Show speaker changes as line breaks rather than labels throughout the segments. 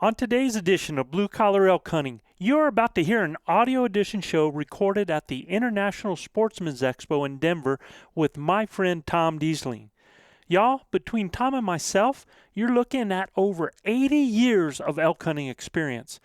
On today's edition of Blue Collar Elk Hunting, you are about to hear an audio edition show recorded at the International Sportsman's Expo in Denver with my friend Tom Diesling. Y'all, between Tom and myself, you're looking at over 80 years of elk hunting experience.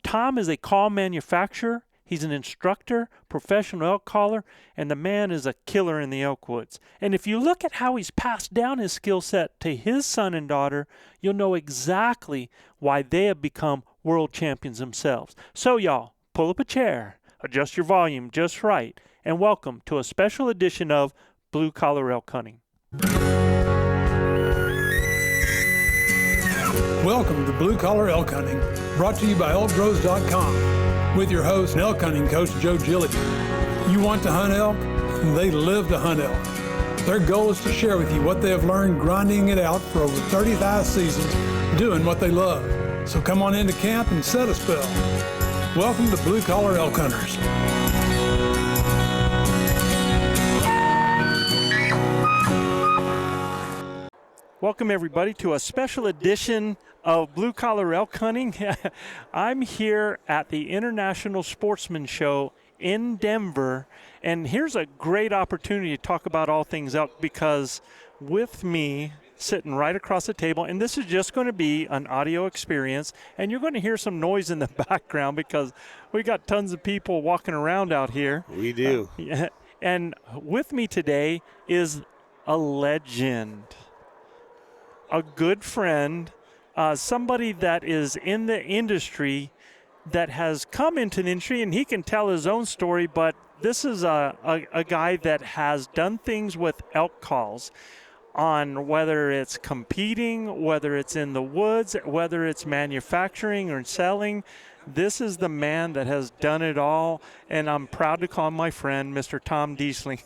Tom is a call manufacturer, he's an instructor, professional elk caller, and the man is a killer in the elk woods. And if you look at how he's passed down his skill set to his son and daughter, you'll know exactly why they have become world champions themselves. So y'all, pull up a chair, adjust your volume just right, and welcome to a special edition of Blue Collar Elk Hunting.
Welcome to Blue Collar Elk Hunting, brought to you by ElkBros.com, with your host and elk hunting coach, Joe Gilligan. You want to hunt elk? They live to hunt elk. Their goal is to share with you what they have learned grinding it out for over 35 seasons, doing what they love. So come on into camp and set a spell. Welcome to Blue Collar Elk Hunters.
Welcome everybody to a special edition of Blue Collar Elk Hunting. I'm here at the International Sportsman Show in Denver, and here's a great opportunity to talk about all things elk, because with me sitting right across the table, and this is just going to be an audio experience, and you're going to hear some noise in the background because we got tons of people walking around out here.
We do.
And with me today is a legend, a good friend, somebody that is in the industry, that has come into the industry, and he can tell his own story, but this is a guy that has done things with elk calls, on whether it's competing, whether it's in the woods, whether it's manufacturing or selling. This is the man that has done it all, and I'm proud to call him my friend, Mr. Tom Diesling.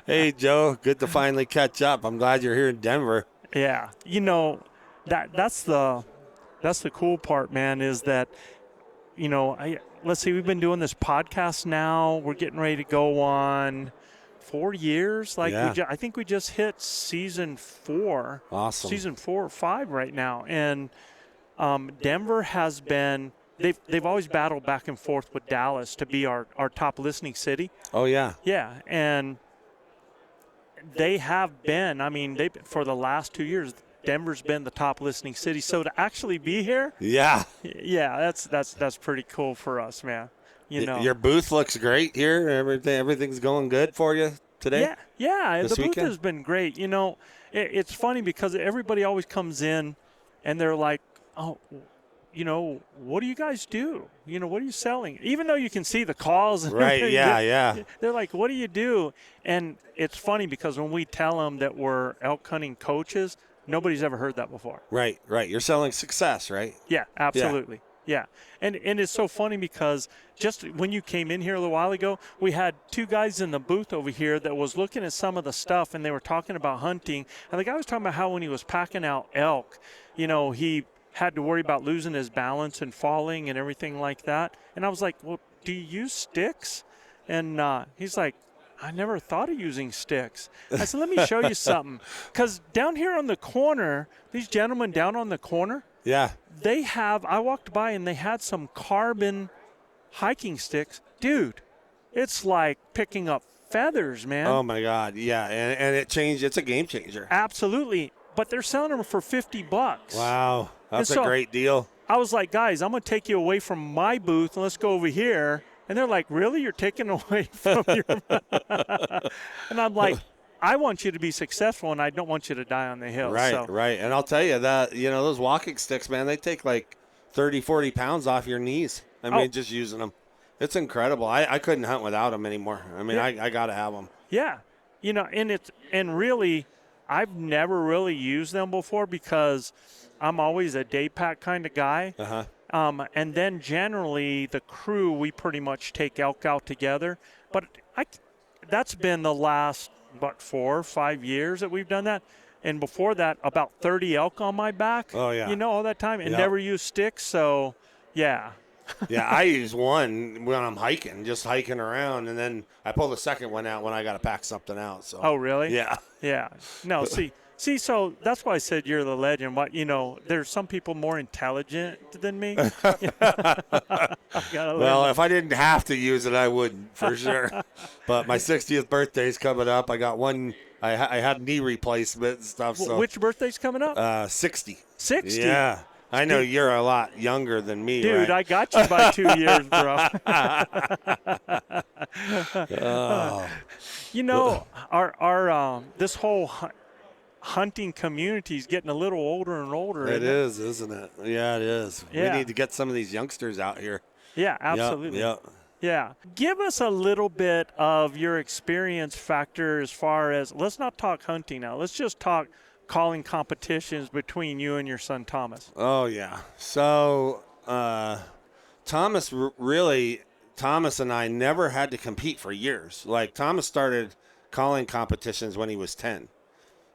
Hey, Joe, good to finally catch up. I'm glad you're here in Denver.
Yeah, you know, that's the cool part, man, is that, you know, let's see, we've been doing this podcast now. We're getting ready to go on 4 years. I think we just hit season 4.
Awesome.
Season 4 or 5 right now. And Denver has been, they've always battled back and forth with Dallas to be our top listening city.
Oh, yeah.
Yeah, and they have been, for the last 2 years, Denver's been the top listening city. So to actually be here,
yeah,
that's pretty cool for us, man. You know,
your booth looks great here. Everything's going good for you today.
Yeah, the
weekend?
booth has been great. You know, it's funny because everybody always comes in and they're like, oh, you know, what do you guys do? You know, what are you selling? Even though you can see the calls.
Right, yeah.
They're like, what do you do? And it's funny because when we tell them that we're elk hunting coaches, nobody's ever heard that before.
Right. You're selling success, right?
Yeah, absolutely. Yeah. And it's so funny because just when you came in here a little while ago, we had 2 guys in the booth over here that was looking at some of the stuff, and they were talking about hunting. And the guy was talking about how when he was packing out elk, you know, he had to worry about losing his balance and falling and everything like that. And I was like, well, do you use sticks? And he's like, I never thought of using sticks. I said, let me show you something. Because down here on the corner, these gentlemen down on the corner, they have, I walked by and they had some carbon hiking sticks. Dude, it's like picking up feathers, man.
Oh, my God, yeah. And it changed. It's a game changer.
Absolutely. But they're selling them for $50.
Wow. That's a great deal.
I was like, guys, I'm going to take you away from my booth and let's go over here. And they're like, really? You're taking away from your – And I'm like, I want you to be successful, and I don't want you to die on the hill.
Right. And I'll tell you that, you know, those walking sticks, man, they take like 30, 40 pounds off your knees. Just using them. It's incredible. I couldn't hunt without them anymore. I got to have them.
Yeah. You know, and really, I've never really used them before because I'm always a day pack kind of guy.
Uh-huh.
And then generally the crew, we pretty much take elk out together. But that's been the last, 4 or 5 years that we've done that. And before that, about 30 elk on my back.
Oh, yeah.
You know, all that time. And never used sticks. So, yeah.
Yeah, I use one when I'm just hiking around. And then I pull the second one out when I got to pack something out. So.
Oh, really?
Yeah.
Yeah. No, see, See, so that's why I said you're the legend. What there's some people more intelligent than me.
Well, if I didn't have to use it, I wouldn't for sure. But my 60th birthday's coming up. I got one. I had knee replacement and stuff. So
which birthday's coming up?
60.
60.
Yeah. I know you're a lot younger than me,
dude.
right?
I got you by 2 years, bro. Our this whole hunting community is getting a little older and older.
It is, isn't it? Yeah, it is.
Yeah.
We need to get some of these youngsters out here.
Yeah, absolutely.
Yep.
Yeah. Give us a little bit of your experience factor as far as, let's not talk hunting now. Let's just talk calling competitions between you and your son Thomas.
Oh, yeah. So Thomas and I never had to compete for years. Like, Thomas started calling competitions when he was 10.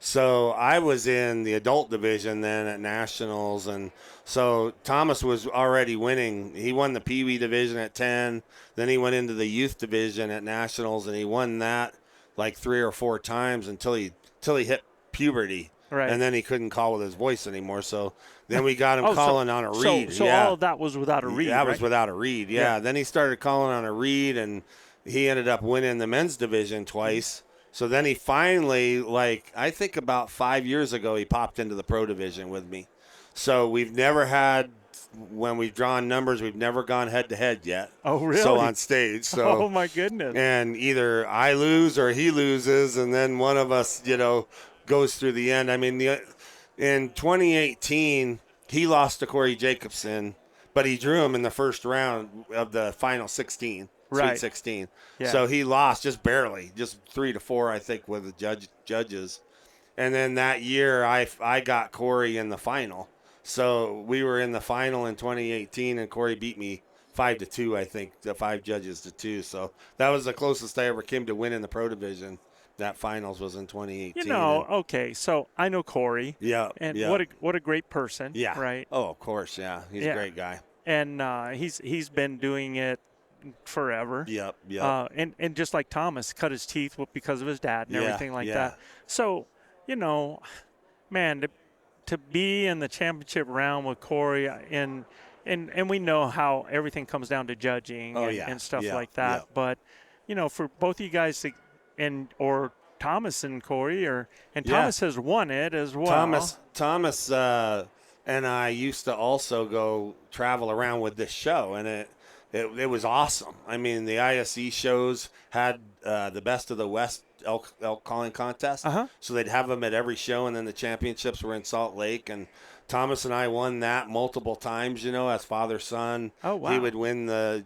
So I was in the adult division then at nationals, and so Thomas was already winning. He won the Pee Wee division at 10. Then he went into the youth division at nationals, and he won that like 3 or 4 times until he hit puberty.
Right.
And then he couldn't call with his voice anymore. So then we got him calling on a reed.
So all of that was without a reed,
That
right?
was without a reed, yeah. Then he started calling on a reed, and he ended up winning the men's division twice. So then he finally, I think about 5 years ago, he popped into the pro division with me. So we've never had, when we've drawn numbers, we've never gone head-to-head yet.
Oh, really?
So on stage. So,
oh, my goodness.
And either I lose or he loses, and then one of us, goes through the end. I mean, in 2018, he lost to Corey Jacobson, but he drew him in the first round of the final 16.
Right.
Sweet 16.
Yeah.
So he lost just barely, just 3-4, I think, with the judges. And then that year, I got Corey in the final. So we were in the final in 2018, and Corey beat me 5-2, I think, the 5 judges to 2. So that was the closest I ever came to winning the pro division. That finals was in 2018.
Okay, so I know Corey.
Yeah.
And
yeah.
what a great person.
Yeah.
Right.
Oh, of course, yeah. He's a great guy.
And he's been doing it forever.
Yep.
And just like Thomas, cut his teeth because of his dad and everything like that. So, man, to be in the championship round with Corey, and we know how everything comes down to judging and stuff like that. But, for both of you guys or Thomas and Corey, Thomas has won it as well.
Thomas and I used to also go travel around with this show, and it was awesome. I mean, the ISE shows had the Best of the West elk calling contest. So they'd have them at every show, and then the championships were in Salt Lake. And Thomas and I won that multiple times, as father-son.
Oh, wow.
He would win the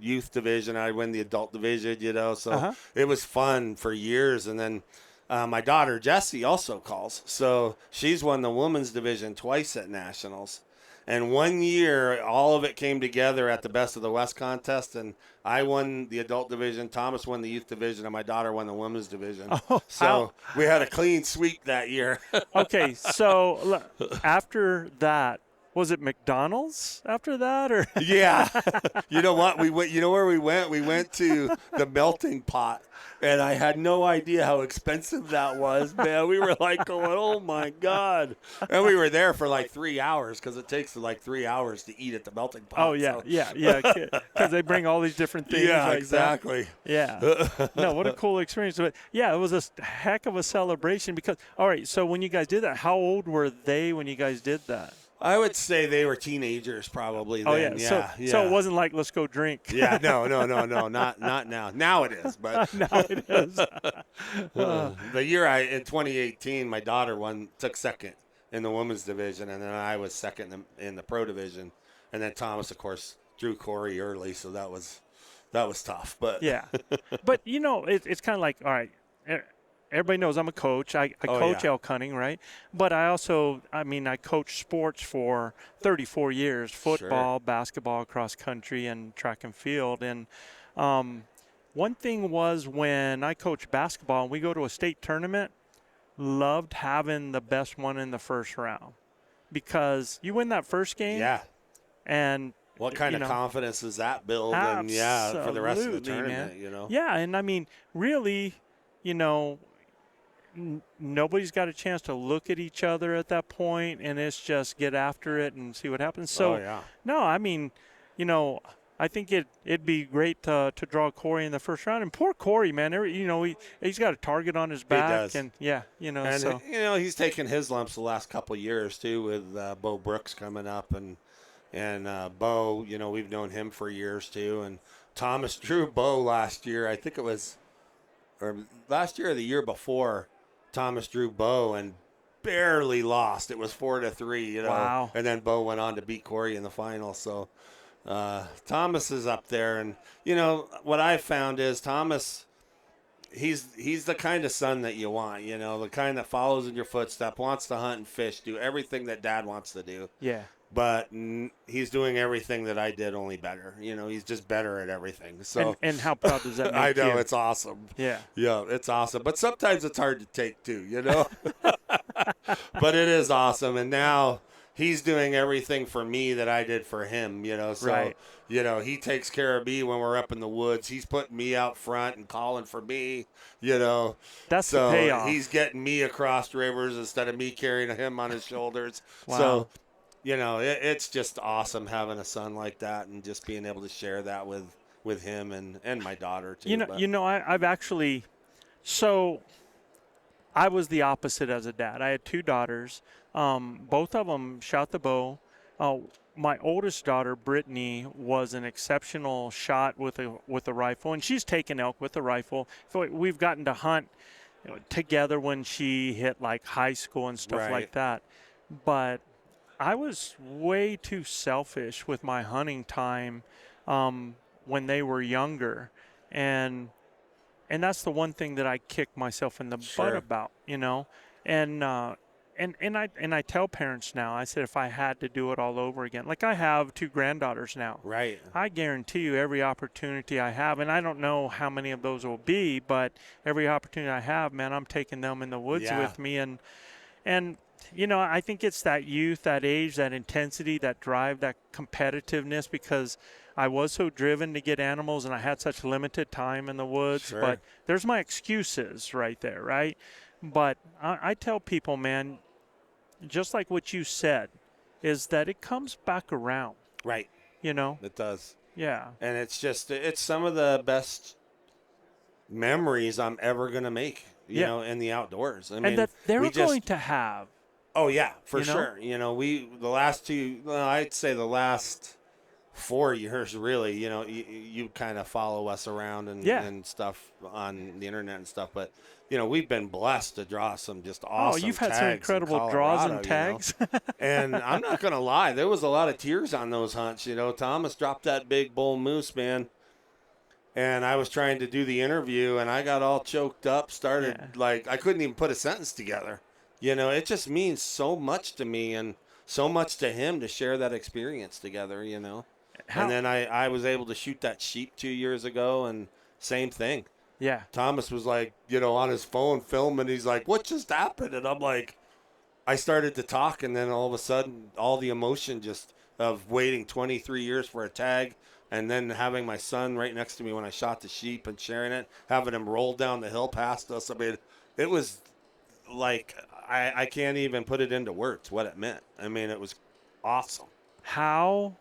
youth division. I'd win the adult division, So it was fun for years. And then my daughter, Jessie, also calls. So she's won the women's division twice at nationals. And one year, all of it came together at the Best of the West contest, and I won the adult division, Thomas won the youth division, and my daughter won the women's division.
Oh,
so we had a clean sweep that year.
Okay, so after that, was it McDonald's after that, or?
Yeah. You know what? We went. You know where we went? We went to the Melting Pot, and I had no idea how expensive that was, man. We were like going, oh, my God. And we were there for like 3 hours because it takes like 3 hours to eat at the Melting Pot.
Oh, yeah, yeah, because they bring all these different things.
Yeah,
like
exactly.
That. Yeah. No, what a cool experience. But, yeah, it was a heck of a celebration because, all right, so when you guys did that, how old were they when you guys did that?
I would say they were teenagers probably then.
Oh, yeah. So it wasn't like, let's go drink.
Yeah, no, not now. Now it is, but
now it is.
The year in 2018, my daughter took second in the women's division, and then I was second in the pro division, and then Thomas, of course, drew Corey early, so that was tough. But
yeah, but it's kind of like, all right. Everybody knows I'm a coach. I coach elk hunting, right? But I also, I coach sports for 34 years, football, basketball, cross country, and track and field. And one thing was when I coached basketball and we go to a state tournament, loved having the best one in the first round because you win that first game.
Yeah.
And
what kind of confidence does that build?
Absolutely,
and for the rest of the tournament,
man. Yeah, and really, nobody's got a chance to look at each other at that point, and it's just get after it and see what happens. So,
yeah.
no, I mean, I think it'd be great to draw Corey in the first round. And poor Corey, man, he's got a target on his back.
He does.
And,
And,
so.
he's taken his lumps the last couple of years, too, with Bo Brooks coming up. And Bo, we've known him for years, too. And Thomas drew Bo last year. I think it was or last year or the year before. Thomas drew Bo and barely lost. It was 4-3,
Wow.
And then Bo went on to beat Corey in the final. So Thomas is up there. And, what I found is Thomas, he's the kind of son that you want, the kind that follows in your footsteps, wants to hunt and fish, do everything that Dad wants to do.
Yeah.
But he's doing everything that I did, only better. He's just better at everything. So
and how proud does that make
I know,
you?
it's awesome.
Yeah.
Yeah, it's awesome. But sometimes it's hard to take too, But it is awesome. And now he's doing everything for me that I did for him, So,
right.
He takes care of me when we're up in the woods. He's putting me out front and calling for me,
That's
so
the payoff.
he's getting me across rivers instead of me carrying him on his shoulders.
Wow.
So, it's just awesome having a son like that and just being able to share that with him and my daughter too.
I've actually, so I was the opposite as a dad. I had two daughters. Both of them shot the bow. My oldest daughter, Brittany, was an exceptional shot with a rifle, and she's taken elk with a rifle. So we've gotten to hunt together when she hit like high school and stuff like that. But I was way too selfish with my hunting time when they were younger, and that's the one thing that I kick myself in the butt about, And I tell parents now, I said if I had to do it all over again, like I have two granddaughters now.
Right.
I guarantee you every opportunity I have, and I don't know how many of those will be, but every opportunity I have, man, I'm taking them in the woods with me, and I think it's that youth, that age, that intensity, that drive, that competitiveness, because I was so driven to get animals and I had such limited time in the woods.
Sure.
But there's my excuses right there, right? But I tell people, man, just like what you said, is that it comes back around.
Right. It does.
Yeah.
And it's some of the best memories I'm ever going to make, in the outdoors. I mean,
that they're going to have.
Oh, yeah, for sure. I'd say the last 4 years, really, you kind of follow us around and stuff on the internet and stuff. But, we've been blessed to draw some just awesome tags.
Oh, you've had some incredible draws and tags.
And I'm not going to lie, there was a lot of tears on those hunts. Thomas dropped that big bull moose, man. And I was trying to do the interview, and I got all choked up, I couldn't even put a sentence together. It just means so much to me and so much to him to share that experience together, And then I was able to shoot that sheep 2 years ago, and same thing.
Yeah.
Thomas was like, on his phone filming. He's like, what just happened? And I'm like, I started to talk, and then all of a sudden, all the emotion just of waiting 23 years for a tag, and then having my son right next to me when I shot the sheep and sharing it, having him roll down the hill past us. I mean, it was like I can't even put it into words what it meant. I mean, it was awesome.
How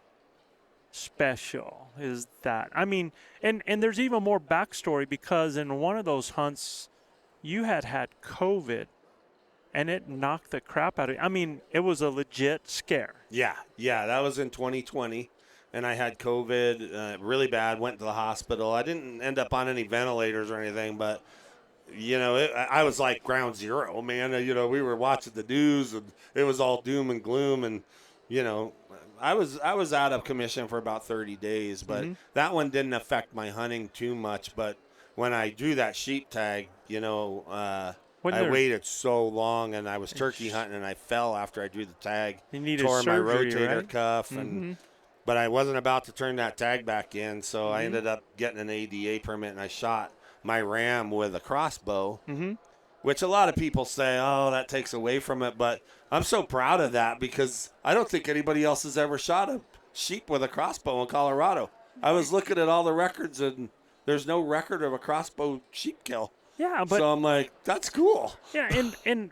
special is that? I mean, and there's even more backstory, because in one of those hunts, you had COVID, and it knocked the crap out of you. I mean, it was a legit scare.
Yeah, that was in 2020, and I had COVID really bad, went to the hospital. I didn't end up on any ventilators or anything, but I was like ground zero, man. We were watching the news, and it was all doom and gloom. And, I was out of commission for about 30 days, but that one didn't affect my hunting too much. But when I drew that sheep tag, I waited so long, and I was turkey hunting, and I fell after I drew the tag.
You needed
tore
surgery,
my rotator
right?
cuff, but I wasn't about to turn that tag back in, so I ended up getting an ADA permit, and I shot my ram with a crossbow, which a lot of people say, oh, that takes away from it. But I'm so proud of that, because I don't think anybody else has ever shot a sheep with a crossbow in Colorado. I was looking at all the records, and there's no record of a crossbow sheep kill.
Yeah, but
so I'm like, that's cool.
yeah, and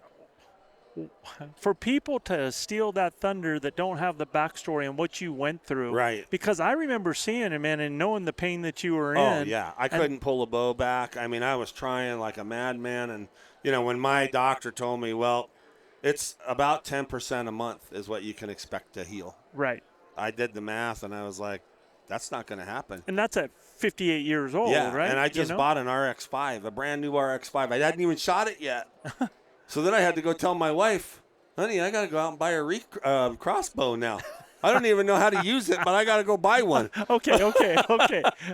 for people to steal that thunder that don't have the backstory and what you went through,
Right.
because I remember seeing it, man, and knowing the pain that you were
Oh,
in.
yeah. I couldn't pull a bow back. I mean, I was trying like a madman. And, when my doctor told me, well, it's about 10% a month is what you can expect to heal.
Right.
I did the math, and I was like, that's not going to happen.
And that's at 58 years old,
Yeah,
right?
and I just bought an RX-5, a brand new RX-5. I hadn't even shot it yet. So then I had to go tell my wife, honey, I got to go out and buy a crossbow now. I don't even know how to use it, but I got to go buy one.
Okay.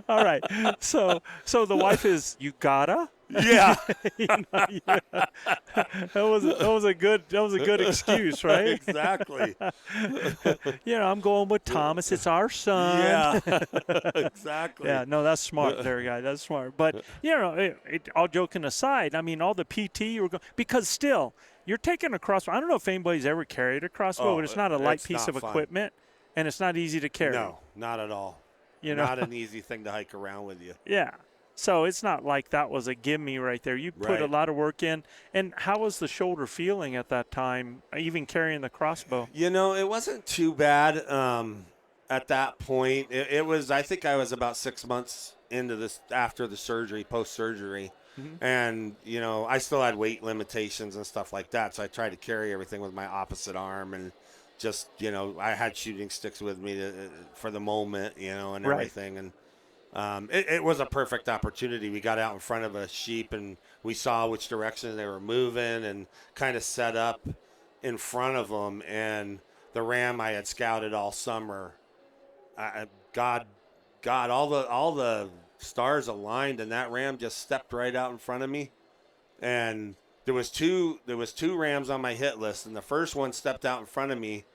All right. So the wife is, you gotta?
Yeah.
That was a good excuse, right?
Exactly.
I'm going with Thomas. It's our son.
Yeah. Exactly.
Yeah, no, that's smart there, guy. That's smart. But, all joking aside, I mean, all the PT you were going – because still, you're taking a crossbow. I don't know if anybody's ever carried a crossbow, but it's not a light piece of equipment, and it's not easy to carry.
No, not at all. Not an easy thing to hike around with you.
Yeah. So it's not like that was a gimme right there. You put a lot of work in. And how was the shoulder feeling at that time, even carrying the crossbow?
It wasn't too bad at that point. It was, I think I was about 6 months into this, after the surgery, post-surgery. Mm-hmm. And, I still had weight limitations and stuff like that. So I tried to carry everything with my opposite arm and just, I had shooting sticks with me for the moment, and everything. And it was a perfect opportunity. We got out in front of a sheep and we saw which direction they were moving and kind of set up in front of them. And the ram I had scouted all summer, God, all the stars aligned, and that ram just stepped right out in front of me. And there was two rams on my hit list, and the first one stepped out in front of me.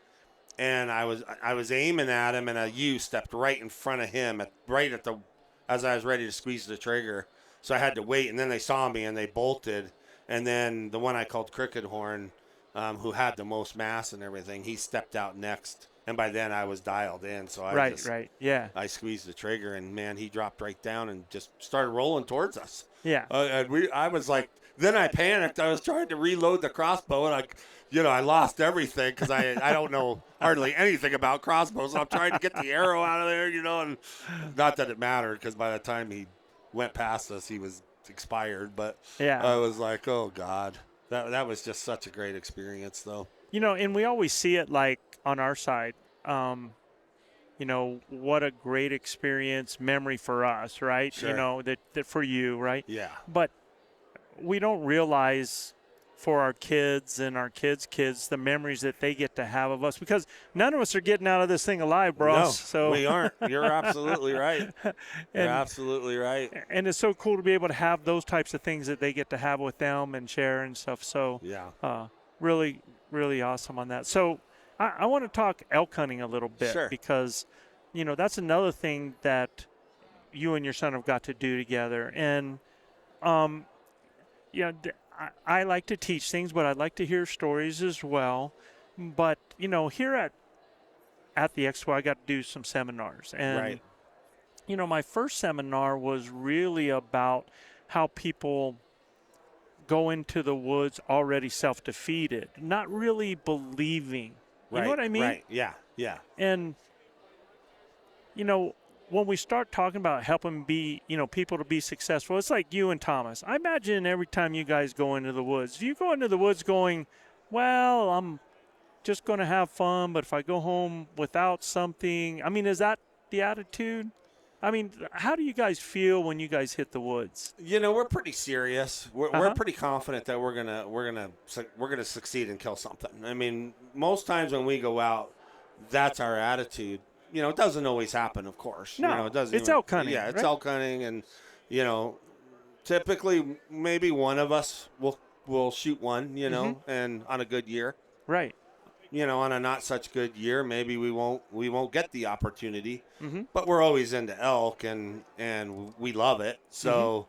And I was aiming at him, and a ewe stepped right in front of him, as I was ready to squeeze the trigger. So I had to wait, and then they saw me, and they bolted. And then the one I called Crooked Horn, who had the most mass and everything, he stepped out next. And by then I was dialed in, so I squeezed the trigger, and man, he dropped right down and just started rolling towards us.
Yeah.
I was like, then I panicked. I was trying to reload the crossbow, and I lost everything because I don't know hardly anything about crossbows. So I'm trying to get the arrow out of there, and not that it mattered because by the time he went past us, he was expired. But
yeah,
I was like, oh God, that was just such a great experience, though.
And we always see it like on our side. What a great experience, memory for us, right?
Sure.
That for you, right?
Yeah.
But we don't realize for our kids and our kids' kids the memories that they get to have of us, because none of us are getting out of this thing alive, bros.
No,
so
we aren't. You're absolutely right. You're absolutely right.
And it's so cool to be able to have those types of things that they get to have with them and share and stuff. So
yeah,
really, really awesome on that. So I want to talk elk hunting a little bit.
Sure.
Because, that's another thing that you and your son have got to do together. And, I like to teach things, but I'd like to hear stories as well. But, here at the Expo, I got to do some seminars. And,
right.
My first seminar was really about how people go into the woods already self-defeated, not really believing. You know what I mean?
Right, yeah.
And, when we start talking about helping people to be successful, it's like you and Thomas. I imagine every time you guys go into the woods, you go into the woods going, well, I'm just going to have fun, but if I go home without something, I mean, is that the attitude? I mean, how do you guys feel when you guys hit the woods?
We're pretty serious. We're pretty confident that we're gonna succeed and kill something. I mean, most times when we go out, that's our attitude. It doesn't always happen, of course.
No,
it doesn't.
It's elk hunting.
Yeah, it's
right?
elk hunting, and typically maybe one of us will shoot one.
Mm-hmm.
And on a good year,
right.
On a not such good year, maybe we won't get the opportunity.
Mm-hmm.
But we're always into elk, and we love it. So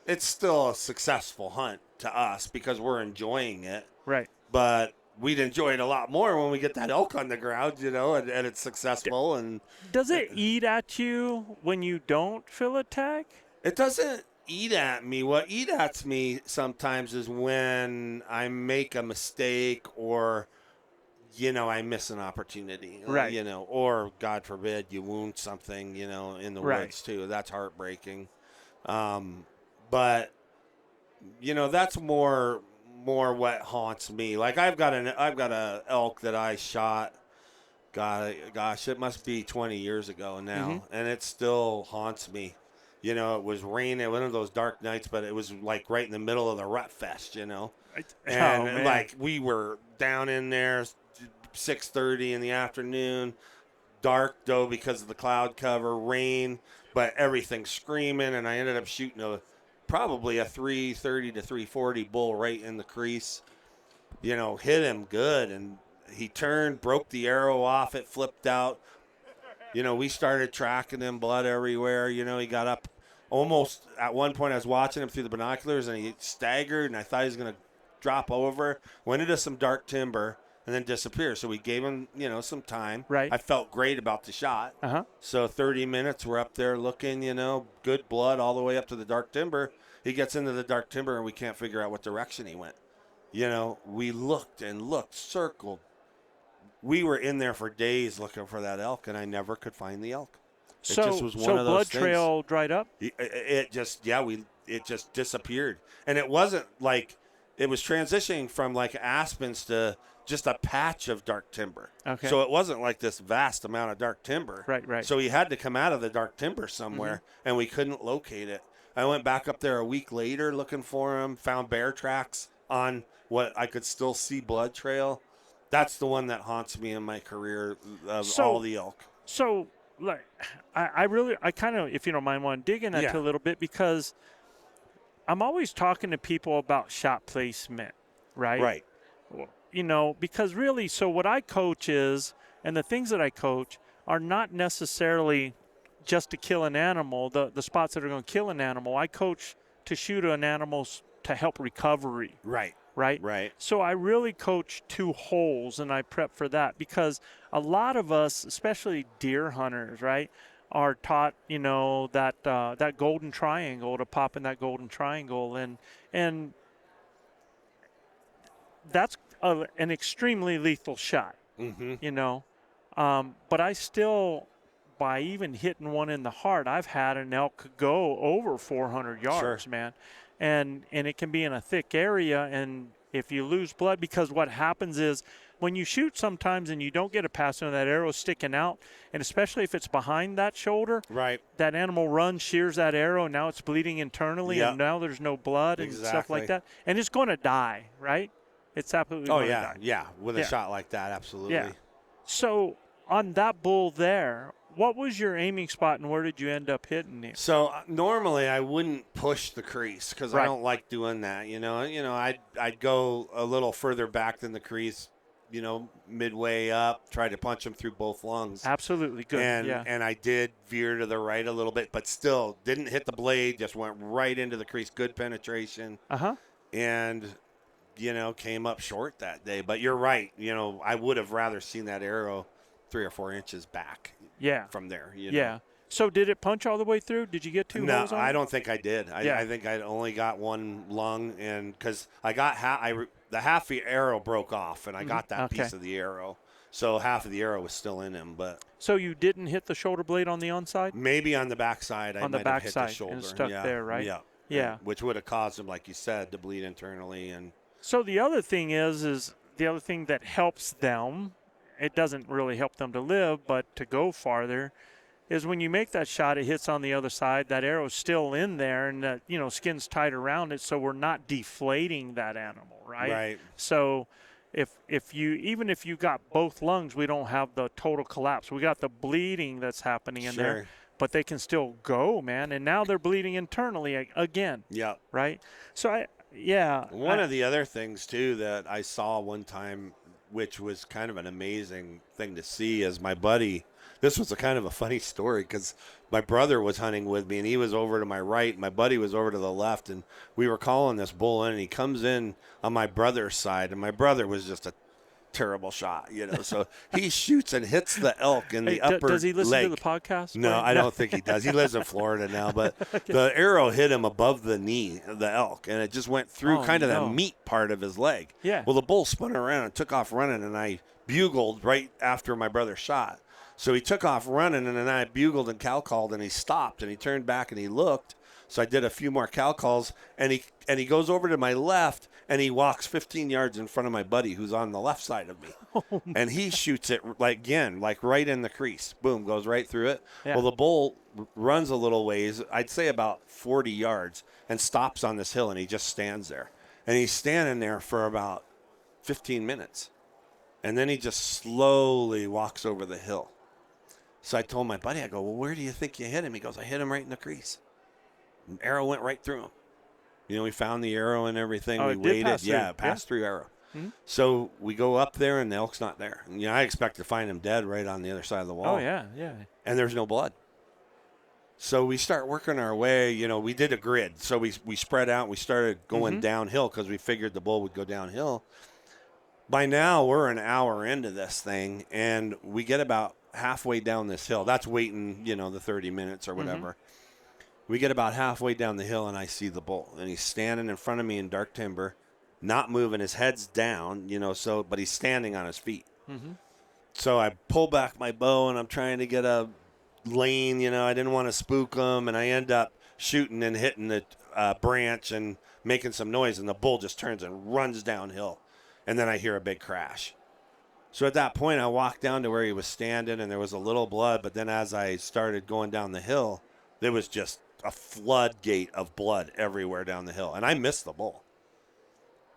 it's still a successful hunt to us because we're enjoying it.
Right.
But we'd enjoy it a lot more when we get that elk on the ground, and it's successful. And
does it eat at you when you don't fill a tag?
It doesn't. eat at me. What eat at me sometimes is when I make a mistake or, I miss an opportunity,
Right.
or God forbid you wound something, in the
Right.
woods too. That's heartbreaking. But that's more what haunts me. Like I've got a elk that I shot. Gosh, it must be 20 years ago now, and it still haunts me. It was raining, one of those dark nights, but it was like right in the middle of the rut fest, and
man.
like we were down in there 6:30 in the afternoon, dark though because of the cloud cover, rain, but everything screaming, and I ended up shooting probably a 330 to 340 bull right in the crease. Hit him good, and he turned, broke the arrow off, it flipped out. We started tracking him, blood everywhere. He got up almost at one point. I was watching him through the binoculars, and he staggered, and I thought he was going to drop over, went into some dark timber, and then disappear. So we gave him, some time.
Right.
I felt great about the shot.
Uh-huh.
So 30 minutes, we're up there looking, good blood all the way up to the dark timber. He gets into the dark timber, and we can't figure out what direction he went. We looked and looked, circled. We were in there for days looking for that elk, and I never could find the elk. It just was one of those
blood
things.
trail dried up?
It just disappeared. And it wasn't like, it was transitioning from like aspens to just a patch of dark timber.
Okay.
So it wasn't like this vast amount of dark timber.
Right.
So he had to come out of the dark timber somewhere, and we couldn't locate it. I went back up there a week later looking for him, found bear tracks on what I could still see blood trail. That's the one that haunts me in my career of all the elk.
So, like, I kind of, if you don't mind, want to dig in that a little bit, because I'm always talking to people about shot placement, right?
Right.
Because really, so what I coach is, and the things that I coach are not necessarily just to kill an animal, the spots that are going to kill an animal. I coach to shoot an animal to help recovery.
Right.
Right. So I really coach 2 holes, and I prep for that, because a lot of us, especially deer hunters, right, are taught, that golden triangle, to pop in that golden triangle, and that's an extremely lethal shot. But I still, by even hitting one in the heart, I've had an elk go over 400 yards, man. And it can be in a thick area, and if you lose blood, because what happens is when you shoot sometimes and you don't get a pass on that arrow sticking out, and especially if it's behind that shoulder,
right,
that animal runs, shears that arrow, and now it's bleeding internally, and now there's no blood and stuff like that, and it's going to die, right? It's absolutely going to die.
Yeah, with a shot like that, absolutely.
Yeah. So on that bull there, what was your aiming spot, and where did you end up hitting him?
So normally I wouldn't push the crease, because I don't like doing that. I'd go a little further back than the crease, midway up, try to punch him through both lungs.
Absolutely good.
And I did veer to the right a little bit, but still didn't hit the blade. Just went right into the crease. Good penetration. And came up short that day. But you're right. I would have rather seen that arrow 3 or 4 inches back. From there.
So did it punch all the way through? Did you get 2 holes on it?
No, I don't think I did. I think I only got one lung, and because I got the half the arrow broke off, and I got that piece of the arrow. So half of the arrow was still in him. But
so you didn't hit the shoulder blade on the onside?
Maybe on the backside. I might have hit the shoulder.
And stuck there, right?
Yeah. Which would have caused him, like you said, to bleed internally. And
so the other thing is the other thing that helps them. It doesn't really help them to live, but to go farther, is when you make that shot, it hits on the other side, that arrow's still in there, and that, skin's tight around it, so we're not deflating that animal, right?
Right.
So if you got both lungs, we don't have the total collapse. We got the bleeding that's happening in there, but they can still go, man, and now they're bleeding internally again.
Yeah.
Right? So
One of the other things too that I saw one time, which was kind of an amazing thing to see, is my buddy. This was a kind of a funny story, because my brother was hunting with me, and he was over to my right. My buddy was over to the left, and we were calling this bull in, and he comes in on my brother's side, and my brother was just a terrible shot, So he shoots and hits the elk in the upper
does he listen
leg.
to the podcast?
No,
Brian?
I don't think he does. He lives in Florida now, but the arrow hit him above the knee of the elk, and it just went through the meat part of his leg.
Yeah.
Well, the bull spun around and took off running, and I bugled right after my brother shot. So he took off running, and then I bugled and cow called, and he stopped, and he turned back and he looked. So I did a few more cow calls, and he goes over to my left, and he walks 15 yards in front of my buddy who's on the left side of me. And he shoots it like right in the crease. Boom, goes right through it.
Yeah.
Well, the bull runs a little ways, I'd say about 40 yards, and stops on this hill, and he just stands there. And he's standing there for about 15 minutes. And then he just slowly walks over the hill. So I told my buddy, I go, well, where do you think you hit him? He goes, I hit him right in the crease. An arrow went right through him. We found the arrow and everything.
Oh,
we waited.
It
passed through arrow.
Mm-hmm.
So we go up there, and the elk's not there. And, I expect to find him dead right on the other side of the wall.
Oh, yeah.
And there's no blood. So we start working our way. We did a grid. So we spread out. We started going downhill because we figured the bull would go downhill. By now, we're an hour into this thing, and we get about halfway down this hill. That's waiting, the 30 minutes or whatever. Mm-hmm. We get about halfway down the hill, and I see the bull. And he's standing in front of me in dark timber, not moving. His head's down, but he's standing on his feet. Mm-hmm. So I pull back my bow, and I'm trying to get a lane. I didn't want to spook him, and I end up shooting and hitting the branch and making some noise, and the bull just turns and runs downhill. And then I hear a big crash. So at that point, I walked down to where he was standing, and there was a little blood. But then as I started going down the hill, there was just a floodgate of blood everywhere down the hill. And I missed the bull.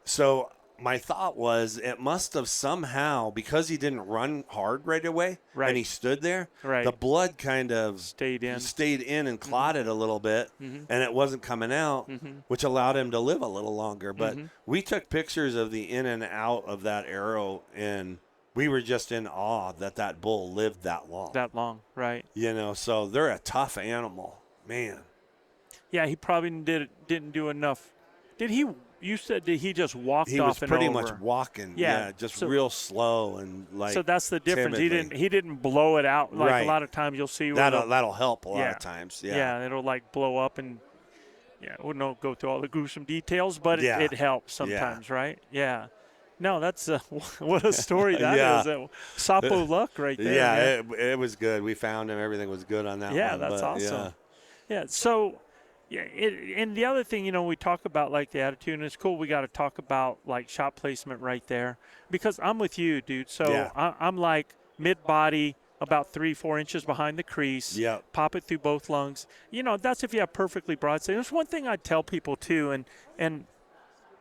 So my thought was it must have somehow, because he didn't run hard right away, and he stood there, the blood kind of stayed in and clotted a little bit, and it wasn't coming out, which allowed him to live a little longer. But we took pictures of the in and out of that arrow, and we were just in awe that bull lived that long.
That long, right.
So they're a tough animal, man.
Yeah, he probably didn't do enough. You said that he just walked off and over.
He was pretty much walking, just real slow and like.
So that's the difference.
Timidly.
He didn't blow it out like a lot of times you'll see.
That'll help a lot of times. Yeah,
it'll like blow up and we don't go through all the gruesome details, but it helps sometimes, right? Yeah. No, that's what a story that is. Sapo luck right there.
Yeah, it was good. We found him. Everything was good on that one.
Yeah, that's awesome. Yeah, so. Yeah, and the other thing, we talk about like the attitude, and it's cool. We got to talk about like shot placement right there, because I'm with you, dude. So I'm like mid-body, about 3-4 inches behind the crease.
Yeah.
Pop it through both lungs. That's if you have perfectly broad sight. There's one thing I tell people too, and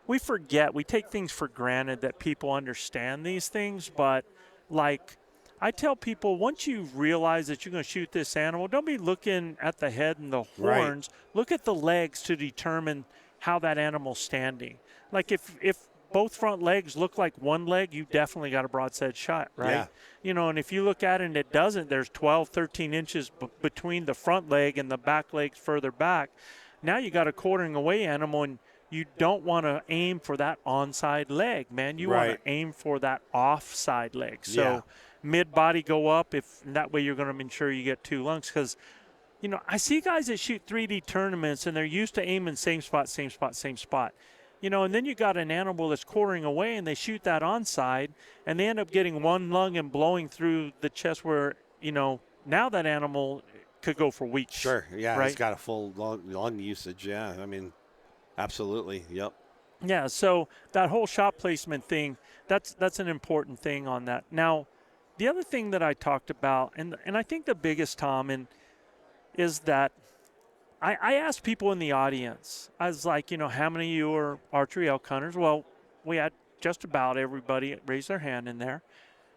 we forget, we take things for granted that people understand these things, but like. I tell people, once you realize that you're going to shoot this animal, don't be looking at the head and the horns. Right. Look at the legs to determine how that animal's standing. Like if both front legs look like one leg, you definitely got a broadside shot, right? Yeah. And if you look at it and it doesn't, there's 12, 13 inches between the front leg and the back legs further back. Now you got a quartering away animal, and you don't want to aim for that onside leg, man. You want to aim for that offside leg. So mid-body go up, that way you're going to ensure you get 2 lungs. Because, I see guys that shoot 3D tournaments, and they're used to aiming same spot. And then you got an animal that's quartering away, and they shoot that onside, and they end up getting 1 lung and blowing through the chest where, now that animal could go for weeks.
Sure, yeah,
right?
It's got a full lung usage, yeah. I mean, absolutely, yep.
Yeah, so that whole shot placement thing, that's an important thing on that. Now, the other thing that I talked about, and I think the biggest, Tom, is that I asked people in the audience, I was like, how many of you are archery elk hunters? Well, we had just about everybody raise their hand in there.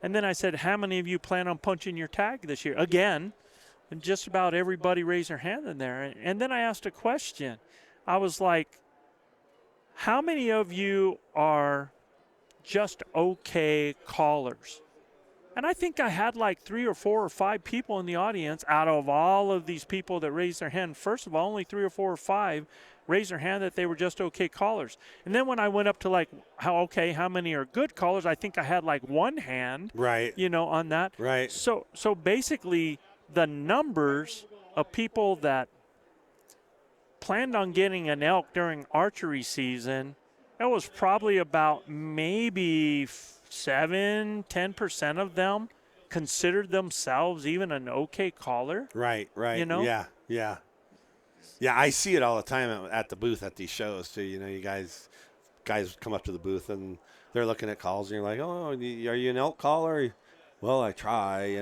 And then I said, how many of you plan on punching your tag this year? Again, and just about everybody raised their hand in there. And then I asked a question. I was like, how many of you are just okay callers? And I think I had like 3 or 4 or 5 people in the audience out of all of these people that raised their hand. First of all, only 3 or 4 or 5 raised their hand that they were just okay callers. And then when I went up to like, how many are good callers, I think I had like 1 hand,
Right.
on that.
Right.
So basically the numbers of people that planned on getting an elk during archery season, that was probably about maybe 7-10% of them considered themselves even an okay caller.
Right. Yeah. I see it all the time at the booth at these shows too. You guys come up to the booth and they're looking at calls and you're like, oh, are you an elk caller? Well, I try.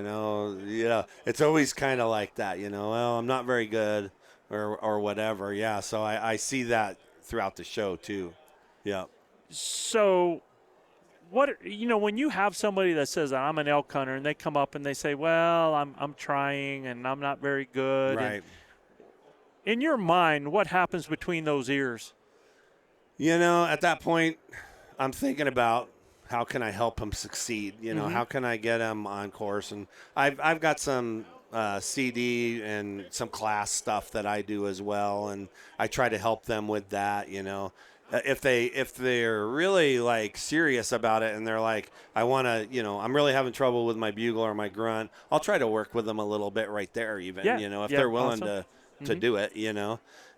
It's always kind of like that. Well, I'm not very good or whatever. Yeah. So I see that throughout the show too. Yeah.
So when you have somebody that says I'm an elk hunter and they come up and they say, well, I'm trying and I'm not very good.
Right.
In your mind, what happens between those ears?
At that point, I'm thinking about how can I help them succeed? How can I get them on course? And I've got some CD and some class stuff that I do as well, and I try to help them with that. If they're really like serious about it and they're like, I want to, I'm really having trouble with my bugle or my grunt, I'll try to work with them a little bit right there even, if they're willing to do it,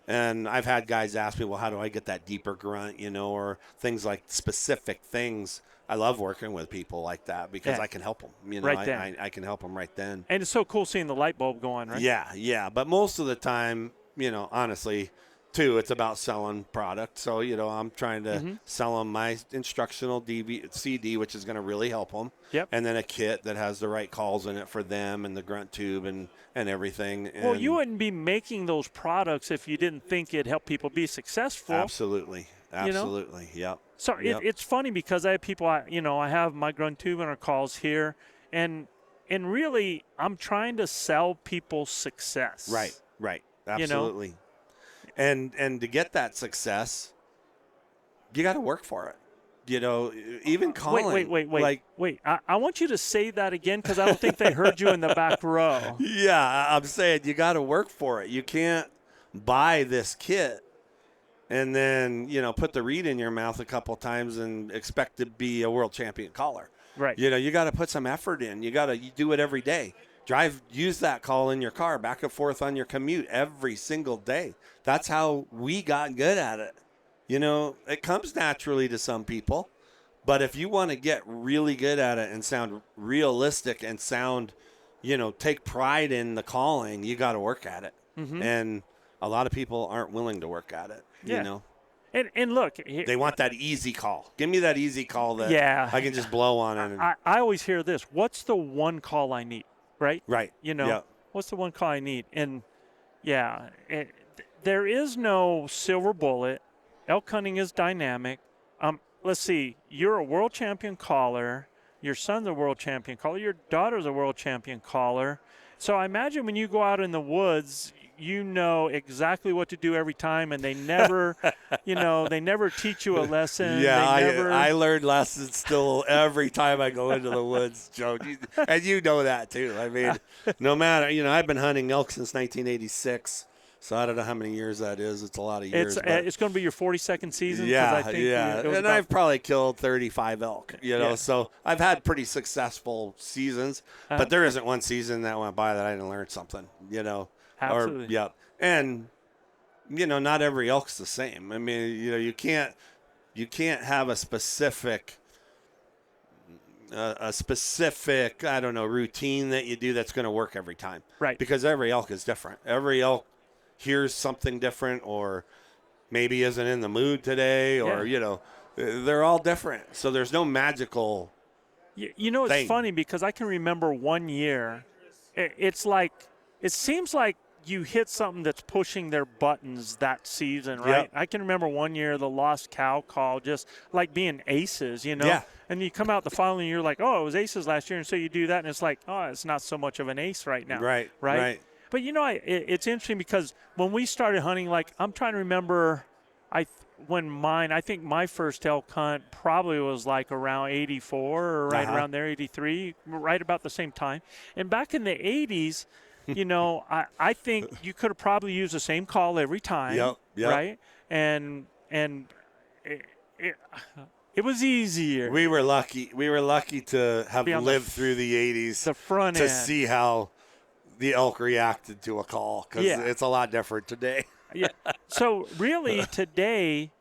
And I've had guys ask me, well, how do I get that deeper grunt, or things like specific things. I love working with people like that because I can help them,
right then.
I can help them right then.
And it's so cool seeing the light bulb go on, right?
Yeah. But most of the time, honestly, too, it's about selling product. So, I'm trying to sell them my instructional CD, which is going to really help them.
Yep.
And then a kit that has the right calls in it for them and the grunt tube and everything.
Well, you wouldn't be making those products if you didn't think it'd help people be successful.
Absolutely. Yep.
So it's funny because I have people, I have my grunt tube and our calls here, and really I'm trying to sell people success.
Right. Absolutely. And to get that success, you got to work for it. Even calling.
Wait. I want you to say that again because I don't think they heard you in the back row.
Yeah, I'm saying you got to work for it. You can't buy this kit and then, put the reed in your mouth a couple times and expect to be a world champion caller.
Right.
You got to put some effort in. You do it every day. Use that call in your car back and forth on your commute every single day. That's how we got good at it. It comes naturally to some people, but if you want to get really good at it and sound realistic and sound, take pride in the calling, you got to work at it. Mm-hmm. And a lot of people aren't willing to work at it,
And look,
they want that easy call. Give me that easy call that I can just blow on it.
I always hear this. What's the one call I need? Right?
Right.
What's the one call I need? And, there is no silver bullet. Elk hunting is dynamic. Let's see. You're a world champion caller. Your son's a world champion caller. Your daughter's a world champion caller. So I imagine when you go out in the woods, you know exactly what to do every time, and they never, they never teach you a lesson.
Yeah, I learn lessons still every time I go into the woods, Joe. And you know that too. I mean, no matter, I've been hunting elk since 1986. So I don't know how many years that is. It's a lot of years.
It's going to be your 42nd season.
Yeah. And I've probably killed 35 elk, So I've had pretty successful seasons. But there isn't one season that went by that I didn't learn something,
Absolutely.
And, not every elk's the same. I mean, you can't have a specific, I don't know, routine that you do that's going to work every time.
Right.
Because every elk is different. Every elk hears something different or maybe isn't in the mood today or, they're all different. So there's no magical
it's
thing.
Funny because I can remember one year, it seems like you hit something that's pushing their buttons that season, right?
Yep.
I can remember one year the lost cow call just like being aces,
Yeah.
And you come out the following year like, oh, it was aces last year, and so you do that, and it's like, oh, it's not so much of an ace right now.
Right.
But, it's interesting because when we started hunting, like I'm trying to remember I think my first elk hunt probably was like around 84 or right around there, 83, right about the same time. And back in the 80s, I think you could have probably used the same call every time, right? And it was easier.
We were lucky. We were lucky to have lived through the 80s
the front
to
end.
see how the elk reacted to a call, because it's a lot different today.
Yeah. So really today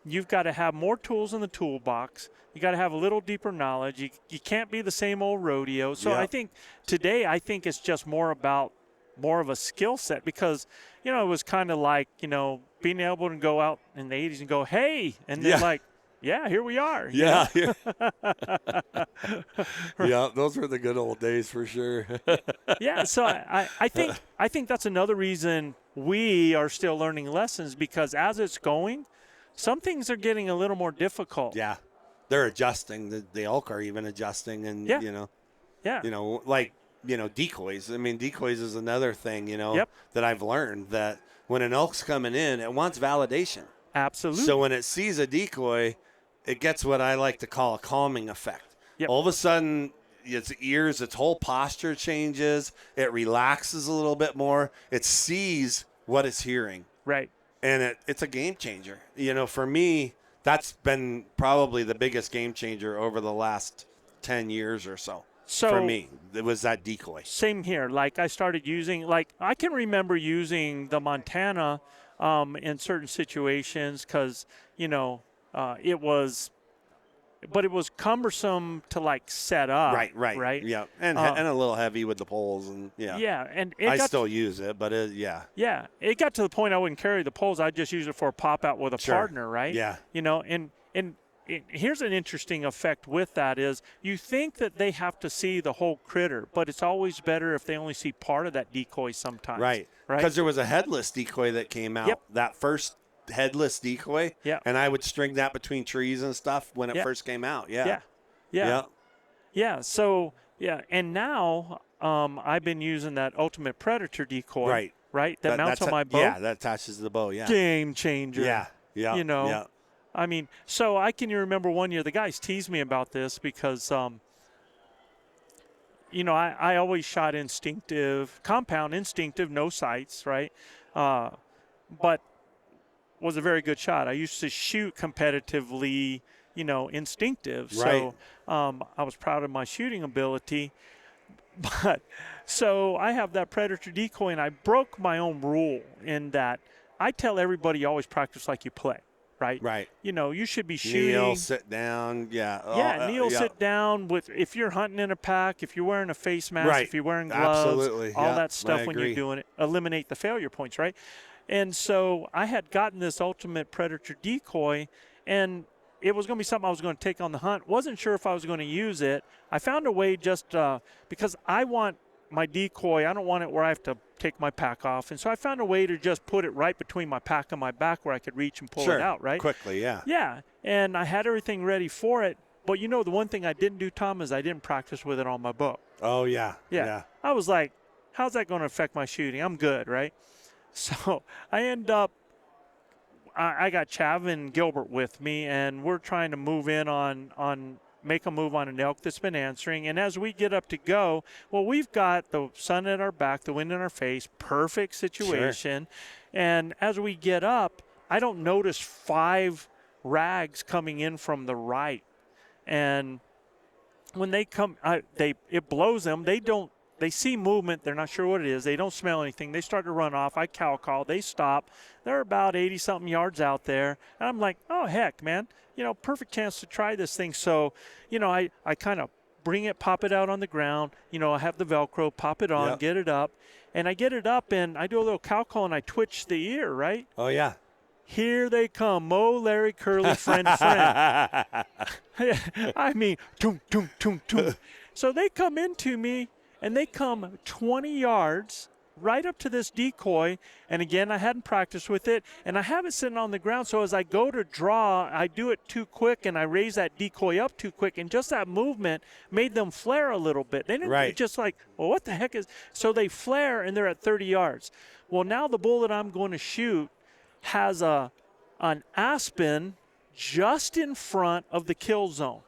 you've got to have more tools in the toolbox. You got to have a little deeper knowledge. You can't be the same old rodeo. So I think today it's just more of a skill set, because it was kind of like being able to go out in the 80s and go, hey, and then like, yeah, here we are.
Yeah. Yeah, those were the good old days for sure.
Yeah, so I think that's another reason we are still learning lessons, because as it's going, some things are getting a little more difficult.
Yeah, they're adjusting. The elk are even adjusting, and decoys. I mean, decoys is another thing that I've learned, that when an elk's coming in, it wants validation.
Absolutely.
So when it sees a decoy, it gets what I like to call a calming effect.
Yep.
All of a sudden, its ears, its whole posture changes. It relaxes a little bit more. It sees what it's hearing.
Right.
And it's a game changer. For me, that's been probably the biggest game changer over the last 10 years or so.
So
for me, it was that decoy.
Same here. Like I started using, I can remember using the Montana in certain situations, because, it was cumbersome to set up.
Right. Yeah. And a little heavy with the poles, and
Yeah. And
I still use it, but
Yeah. It got to the point I wouldn't carry the poles. I just use it for a pop out with a partner, right?
Yeah.
And here's an interesting effect with that is you think that they have to see the whole critter, but it's always better if they only see part of that decoy sometimes.
Right. Because there was a headless decoy that came out, that first headless decoy, and I would string that between trees and stuff when it first came out.
So and now I've been using that Ultimate Predator decoy, right, that mounts on my bow.
Yeah, that attaches to the bow.
Game changer.
Yeah.
I mean, so I can remember one year the guys teased me about this because I always shot compound instinctive, no sights, right? But was a very good shot. I used to shoot competitively, instinctive.
Right.
So I was proud of my shooting ability. But so I have that Predator decoy, and I broke my own rule in that I tell everybody you always practice like you play. Right. You should be shooting.
Kneel, sit down.
Yeah. Kneel, sit down. If you're hunting in a pack, if you're wearing a face mask, if you're wearing gloves, all that stuff when you're doing it, eliminate the failure points, right? And so I had gotten this Ultimate Predator decoy, and it was going to be something I was going to take on the hunt. Wasn't sure if I was going to use it. I found a way just because I want my decoy, I don't want it where I have to take my pack off. And so I found a way to just put it right between my pack and my back where I could reach and pull it out, right?
Quickly, yeah.
Yeah, and I had everything ready for it. But the one thing I didn't do, Tom, is I didn't practice with it on my bow.
Oh, yeah.
I was like, how's that going to affect my shooting? I'm good, right? So I end up, I got Chav and Gilbert with me, and we're trying to move in make a move on an elk that's been answering. And as we get up to go, well, we've got the sun at our back, the wind in our face, perfect situation. Sure. And as we get up, I don't notice 5 rags coming in from the right. And when they come, it blows them. They see movement. They're not sure what it is. They don't smell anything. They start to run off. I cow call. They stop. They're about 80-something yards out there. And I'm like, oh, heck, man. Perfect chance to try this thing. So, I kind of bring it, pop it out on the ground. I have the Velcro, pop it on, get it up. And I get it up, and I do a little cow call, and I twitch the ear, right?
Oh, yeah.
Here they come, Mo, Larry, Curly, friend. I mean, toom, toom, toom, toom. So they come into me, and they come 20 yards right up to this decoy. And again, I hadn't practiced with it, and I have it sitting on the ground. So as I go to draw, I do it too quick, and I raise that decoy up too quick. And just that movement made them flare a little bit. They didn't just like, well, what the heck is? So they flare, and they're at 30 yards. Well, now the bull that I'm going to shoot has a an aspen just in front of the kill zone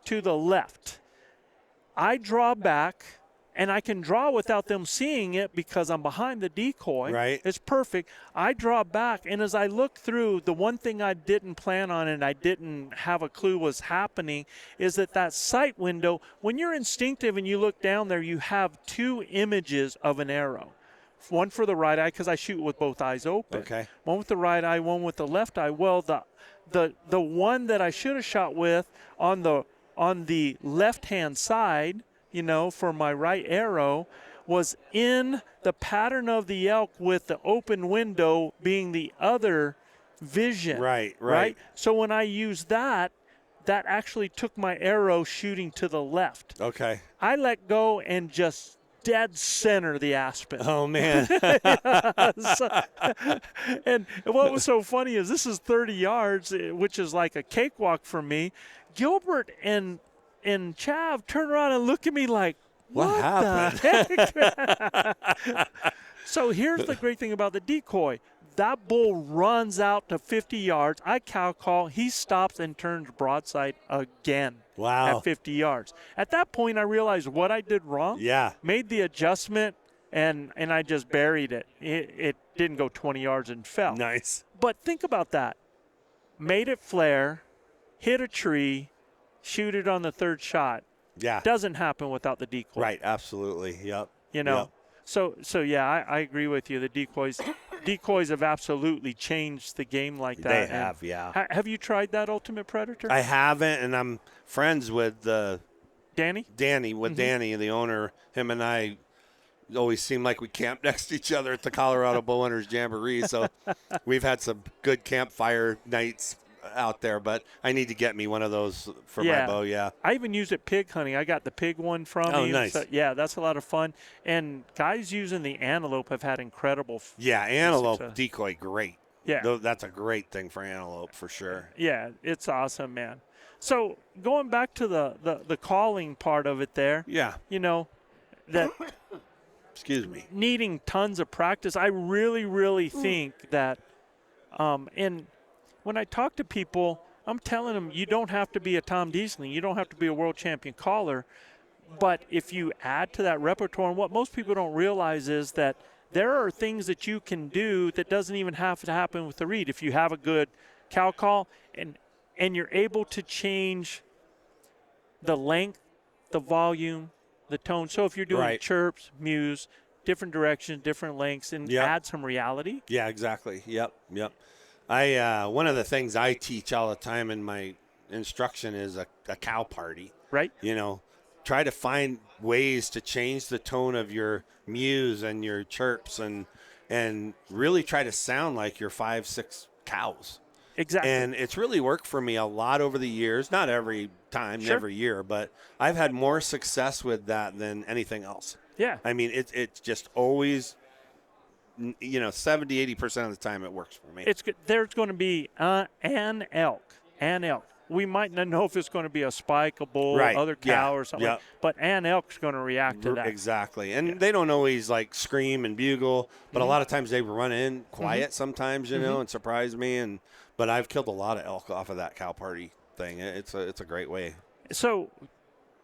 to the left. I draw back, and I can draw without them seeing it because I'm behind the decoy.
Right.
It's perfect. I draw back, and as I look through, the one thing I didn't plan on and I didn't have a clue was happening is that sight window, when you're instinctive and you look down there, you have two images of an arrow. One for the right eye because I shoot with both eyes open.
Okay.
One with the right eye, one with the left eye. Well, the one that I should have shot with on the left-hand side, for my right arrow, was in the pattern of the elk with the open window being the other vision.
Right.
So when I used that actually took my arrow shooting to the left.
Okay.
I let go and just dead center the aspen.
Oh, man.
And what was so funny is this is 30 yards, which is like a cakewalk for me. Gilbert and Chav turn around and look at me like, what
happened?
the heck? So here's the great thing about the decoy. That bull runs out to 50 yards. I cow call. He stops and turns broadside again.
Wow.
At 50 yards. At that point, I realized what I did wrong.
Yeah.
Made the adjustment, and I just buried it. It didn't go 20 yards and fell.
Nice.
But think about that. Made it flare, hit a tree, shoot it on the third shot.
Yeah.
Doesn't happen without the decoy.
Right. Absolutely. Yep.
Yep. So yeah, I agree with you. The decoys have absolutely changed the game like that.
They have, yeah.
Have you tried that Ultimate Predator?
I haven't, and I'm friends with
Danny,
Danny, the owner. Him and I always seem like we camp next to each other at the Colorado Bowhunters Jamboree. So we've had some good campfire nights out there, but I need to get me one of those for my bow. Yeah.
I even use it pig hunting. I got the pig one from
Oh,
him.
nice.
So, yeah, that's a lot of fun. And guys using the antelope have had incredible
Antelope
success.
decoy, great.
Yeah.
That's a great thing for antelope for sure.
Yeah, it's awesome, man. So going back to the calling part of it there.
Yeah.
That
Excuse me.
needing tons of practice. I really, really think that and when I talk to people, I'm telling them you don't have to be a Tom Diesling. You don't have to be a world champion caller. But if you add to that repertoire, and what most people don't realize is that there are things that you can do that doesn't even have to happen with the reed. If you have a good cow call and you're able to change the length, the volume, the tone. So if you're doing chirps, mews, different directions, different lengths, and add some reality.
Yeah, exactly. Yep. I one of the things I teach all the time in my instruction is a cow party.
Right.
Try to find ways to change the tone of your mews and your chirps and really try to sound like your 5-6 cows.
Exactly.
And it's really worked for me a lot over the years. Not every time, every year, but I've had more success with that than anything else.
Yeah.
I mean, it's just always, 70-80% of the time it works for me.
It's good. There's going to be an elk. We might not know if it's going to be a spike, a bull, other cow, or something. But an elk's going to react to that.
Exactly. And they don't always scream and bugle, but a lot of times they run in quiet sometimes, and surprise me. But I've killed a lot of elk off of that cow party thing. It's a great way. So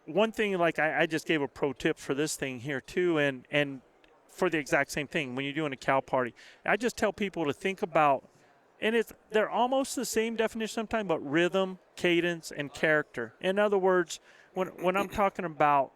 one thing, I just gave a pro tip for this thing here too, and for the exact same thing when you're doing a cow party, I just tell people to think about, and they're almost the same definition sometimes, but rhythm, cadence, and character. In other words, when I'm talking about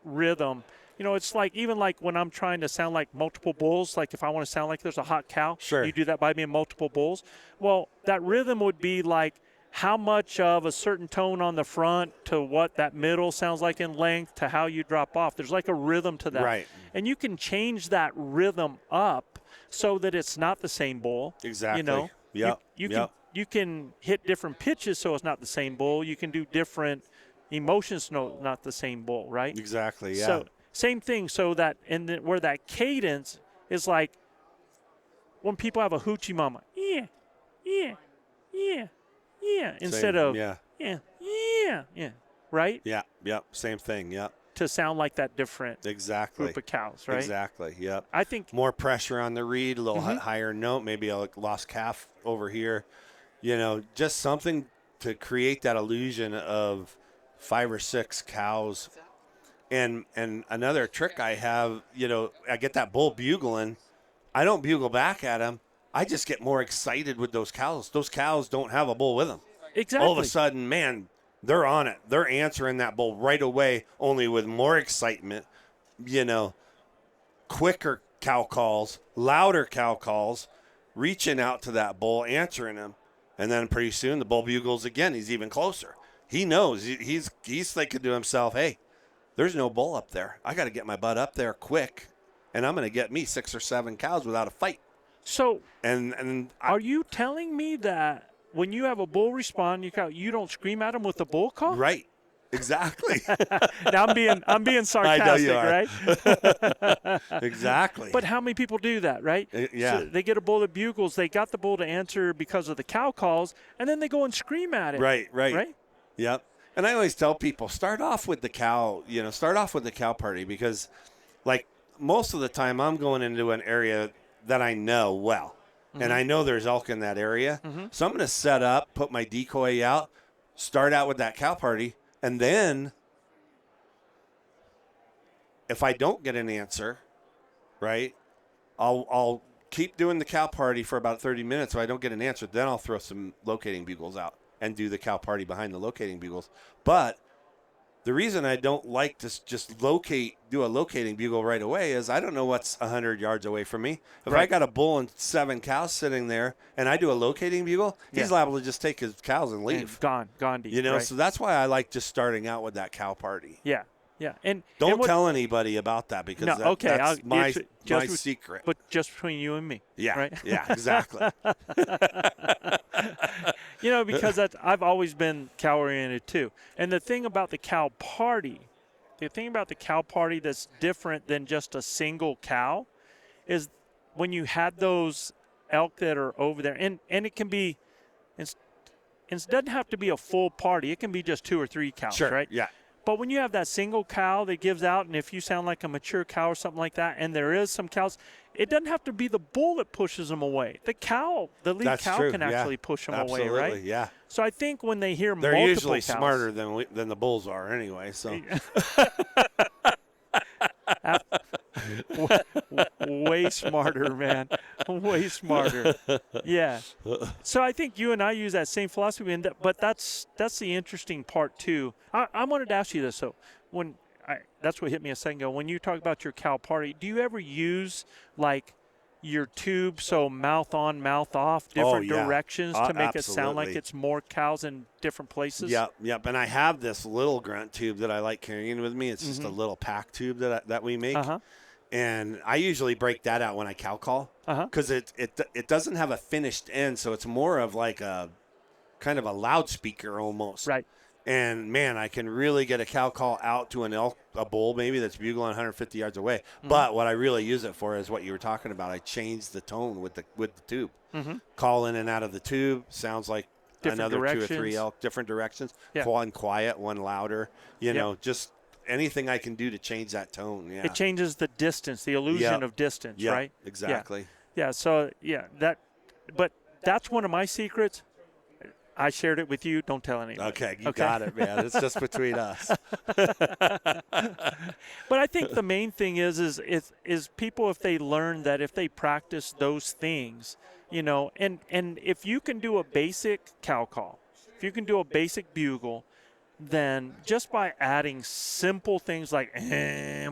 rhythm, it's even when I'm trying to sound like multiple bulls, like if I want to sound like there's a hot cow,
sure,
you do that by being multiple bulls. Well, that rhythm would be like how much of a certain tone on the front to what that middle sounds like in length to how you drop off. There's a rhythm to that.
Right.
And you can change that rhythm up so that it's not the same bull.
Exactly.
You can hit different pitches so it's not the same bull. You can do different emotions so not the same bull, right?
Exactly, yeah.
So same thing, so that where that cadence is like when people have a hoochie mama, instead of right?
Yeah, same thing, yeah.
To sound like that different
group
of cows, right?
Exactly, yep.
I think
more pressure on the reed, a little higher note, maybe a lost calf over here. just something to create that illusion of 5 or 6 cows. And another trick I have, I get that bull bugling. I don't bugle back at him. I just get more excited with those cows. Those cows don't have a bull with them.
Exactly.
All of a sudden, man, they're on it. They're answering that bull right away, only with more excitement, quicker cow calls, louder cow calls, reaching out to that bull, answering him. And then pretty soon the bull bugles again. He's even closer. He knows. He's thinking to himself, hey, there's no bull up there. I got to get my butt up there quick, and I'm going to get me 6 or 7 cows without a fight.
So
Are
you telling me that when you have a bull respond, you don't scream at him with the bull call?
Right. Exactly.
Now I'm being sarcastic, right?
Exactly.
But how many people do that, right?
Yeah.
So they get a bull that bugles. They got the bull to answer because of the cow calls, and then they go and scream at it.
Right. Yep. And I always tell people, start off with the cow party, because, like, most of the time I'm going into an area that I know well, and I know there's elk in that area. So I'm going to set up, put my decoy out, start out with that cow party. And then if I don't get an answer, right, I'll keep doing the cow party for about 30 minutes. If I don't get an answer, then I'll throw some locating bugles out and do the cow party behind the locating bugles. But the reason I don't like to just do a locating bugle right away is I don't know what's 100 yards away from me. If I got a bull and 7 cows sitting there and I do a locating bugle, he's liable to just take his cows and leave.
And gone deep. Right.
So that's why I like just starting out with that cow party.
Yeah. And
don't tell anybody about that, because that's my secret.
But just between you and me.
Yeah.
Right?
Yeah, exactly.
Because I've always been cow oriented too. And the thing about the cow party that's different than just a single cow is when you had those elk that are over there, and it can be, it doesn't have to be a full party. It can be just 2 or 3 cows,
sure,
right?
Yeah.
But when you have that single cow that gives out, and if you sound like a mature cow or something like that, and there is some cows, it doesn't have to be the bull that pushes them away. The lead cow can actually push them away, right?
Yeah.
So I think when they hear
they're
multiple
usually
cows,
smarter than the bulls are anyway. So
way smarter, man. Way smarter. Yeah. So I think you and I use that same philosophy, but that's the interesting part too. I wanted to ask you this though. That's what hit me a second ago. When you talk about your cow party, do you ever use like your tube, so mouth on, mouth off, different directions to make it sound like it's more cows in different places?
Yep. And I have this little grunt tube that I like carrying with me. It's just a little pack tube that we make. And I usually break that out when I cow call, because it doesn't have a finished end, so it's more of like a kind of a loudspeaker almost.
Right.
And, man, I can really get a cow call out to a bull maybe that's bugling 150 yards away. But what I really use it for is what you were talking about. I change the tone with the tube. Call in and out of the tube. Sounds like
different
another
directions.
2 or 3 elk, different directions.
Yeah.
One quiet, one louder. Just anything I can do to change that tone. Yeah.
It changes the distance, the illusion of distance, right?
Exactly.
Yeah. So, but that's one of my secrets. I shared it with you. Don't tell anyone.
Okay, you got it, man. It's just between us.
But I think the main thing is people, if they learn that, if they practice those things, and if you can do a basic cow call, if you can do a basic bugle, then just by adding simple things like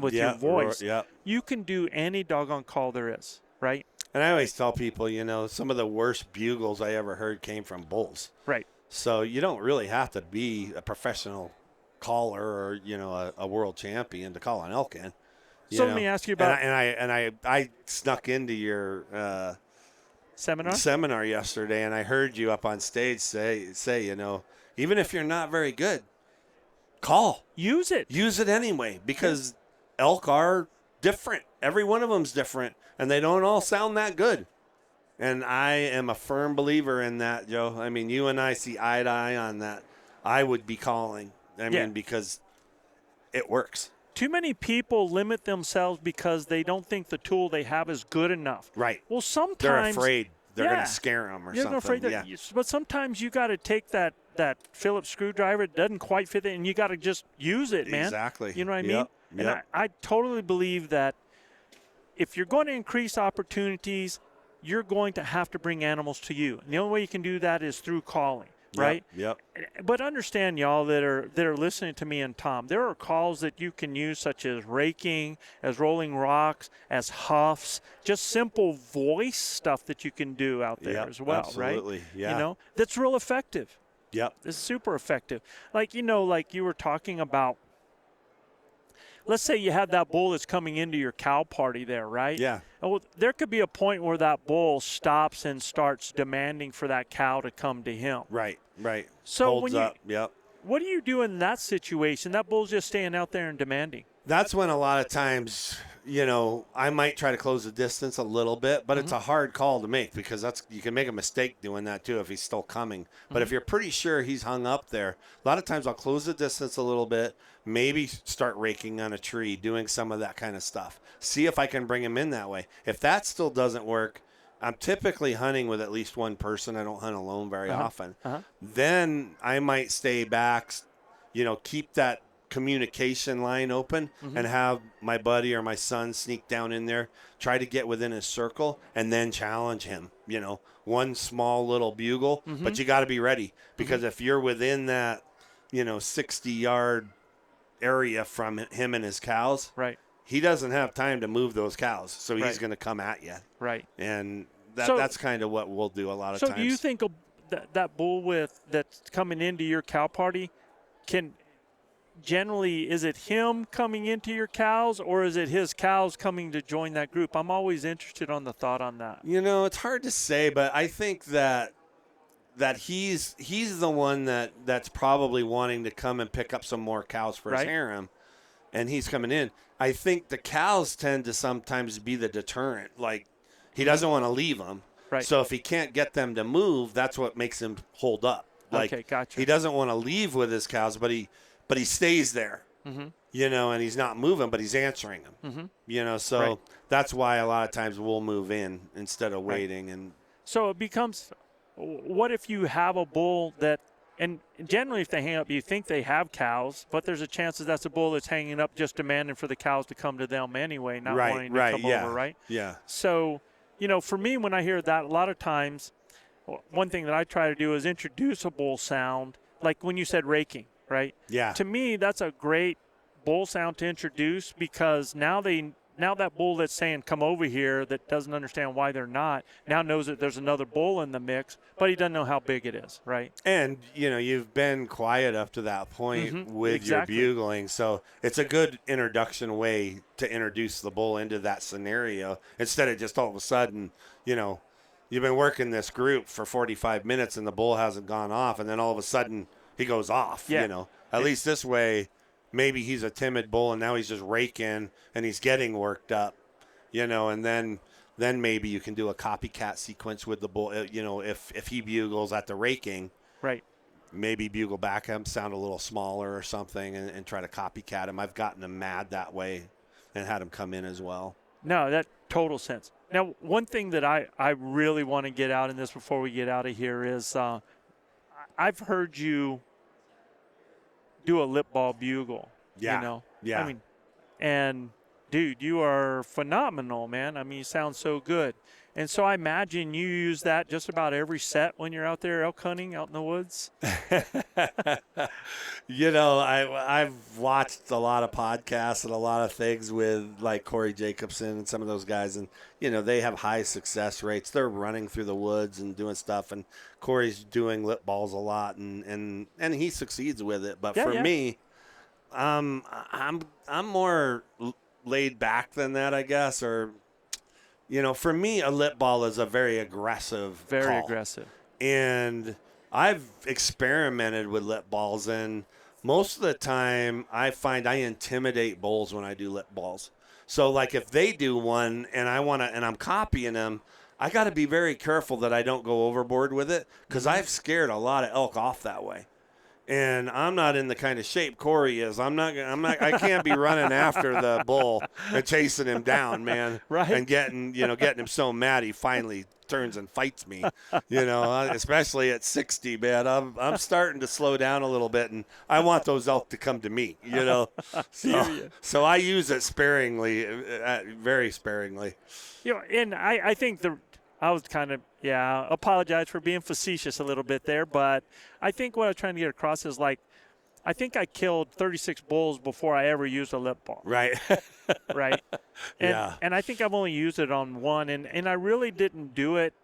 with your voice, you can do any doggone call there is, right?
And I always tell people, some of the worst bugles I ever heard came from bulls.
Right.
So you don't really have to be a professional caller or, a world champion to call an elk in.
So let me ask you about.
And I snuck into your seminar yesterday, and I heard you up on stage say, even if you're not very good, call.
Use it.
Use it anyway, because elk are different. Every one of them's different. And they don't all sound that good. And I am a firm believer in that, Joe. I mean, you and I see eye to eye on that. I would be calling. Because it works.
Too many people limit themselves because they don't think the tool they have is good enough.
Right.
Well, sometimes
they're afraid. they're going to scare them or
You're
something.
afraid that, but sometimes you got to take that Phillips screwdriver. It doesn't quite fit it, and you got to just use it, man.
Exactly.
You know what I mean? And I totally believe that if you're going to increase opportunities, you're going to have to bring animals to you. And the only way you can do that is through calling, right?
Yep.
But understand, y'all that are listening to me and Tom, there are calls that you can use, such as raking, as rolling rocks, as huffs, just simple voice stuff that you can do out there as well,
absolutely.
Right?
Yeah.
You know, that's real effective.
Yep.
It's super effective. Like, you know, like you were talking about, let's say you have that bull that's coming into your cow party there, right?
Yeah.
Well, there could be a point where that bull stops and starts demanding for that cow to come to him.
Right.
So
Holds
when you,
up. Yep.
what do you do in that situation? That bull's just staying out there and demanding.
That's when a lot of times, you know, I might try to close the distance a little bit, but it's a hard call to make because you can make a mistake doing that too if he's still coming. But if you're pretty sure he's hung up there, a lot of times I'll close the distance a little bit, maybe start raking on a tree, doing some of that kind of stuff. See if I can bring him in that way. If that still doesn't work, I'm typically hunting with at least one person. I don't hunt alone very often. Then I might stay back, you know, keep that communication line open and have my buddy or my son sneak down in there, try to get within his circle, and then challenge him. You know, one small little bugle, but you got to be ready because if you're within that, you know, 60-yard area from him and his cows,
Right.
he doesn't have time to move those cows, so he's going to come at you.
Right.
And
So-
that's kind of what we'll do a lot of
So
times.
do you think that bull that's coming into your cow party is it him coming into your cows, or is it his cows coming to join that group? I'm always interested on the thought on that.
You know, it's hard to say, but I think that he's the one that's probably wanting to come and pick up some more cows for his harem, and he's coming in. I think the cows tend to sometimes be the deterrent. Like, he doesn't want to leave them.
Right.
So if he can't get them to move, that's what makes him hold up. Like,
Okay, gotcha.
He doesn't want to leave with his cows, but he stays there. You know, and he's not moving, but he's answering them. You know, so that's why a lot of times we'll move in instead of waiting. And
So it becomes, what if you have a bull that, and generally if they hang up, you think they have cows, but there's a chance that that's a bull that's hanging up just demanding for the cows to come to them anyway, not wanting to come over, right?
Yeah.
So, you know, for me, when I hear that, a lot of times, one thing that I try to do is introduce a bull sound, like when you said raking, right?
Yeah.
To me, that's a great bull sound to introduce because now that bull that's saying come over here that doesn't understand why they're not now knows that there's another bull in the mix, but he doesn't know how big it is, right?
And, you know, you've been quiet up to that point with your bugling, so it's a good introduction way to introduce the bull into that scenario instead of just all of a sudden, you know, you've been working this group for 45 minutes and the bull hasn't gone off, and then all of a sudden he goes off, you know. At least this way, maybe he's a timid bull and now he's just raking and he's getting worked up, you know, and then maybe you can do a copycat sequence with the bull. You know, if he bugles at the raking,
right,
maybe bugle back him, sound a little smaller or something, and try to copycat him. I've gotten him mad that way and had him come in as well.
No, that total sense. Now, one thing that I really want to get out in this before we get out of here is I've heard you do a lip ball bugle.
Yeah.
You know?
Yeah.
I mean, and dude, you are phenomenal, man. I mean, you sound so good. And so I imagine you use that just about every set when you're out there elk hunting out in the woods.
You know, I've watched a lot of podcasts and a lot of things with like Corey Jacobson and some of those guys, and you know they have high success rates. They're running through the woods and doing stuff, and Corey's doing lip balls a lot, and he succeeds with it. But for me, I'm more laid back than that, I guess, or. You know, for me, a lip ball is a very aggressive call.
Aggressive.
And I've experimented with lip balls, and most of the time I find I intimidate bulls when I do lip balls. So, like, if they do one and I'm copying them, I got to be very careful that I don't go overboard with it because I've scared a lot of elk off that way. And I'm not in the kind of shape Corey is. I can't be running after the bull and chasing him down, man.
Right.
And getting him so mad he finally turns and fights me. Especially at 60, man. I'm starting to slow down a little bit, and I want those elk to come to me. So I use it sparingly, very sparingly.
And I think I was kind of, apologize for being facetious a little bit there, but I think what I was trying to get across is I think I killed 36 bulls before I ever used a lip ball.
Right.
Right. And I think I've only used it on one, and I really didn't do it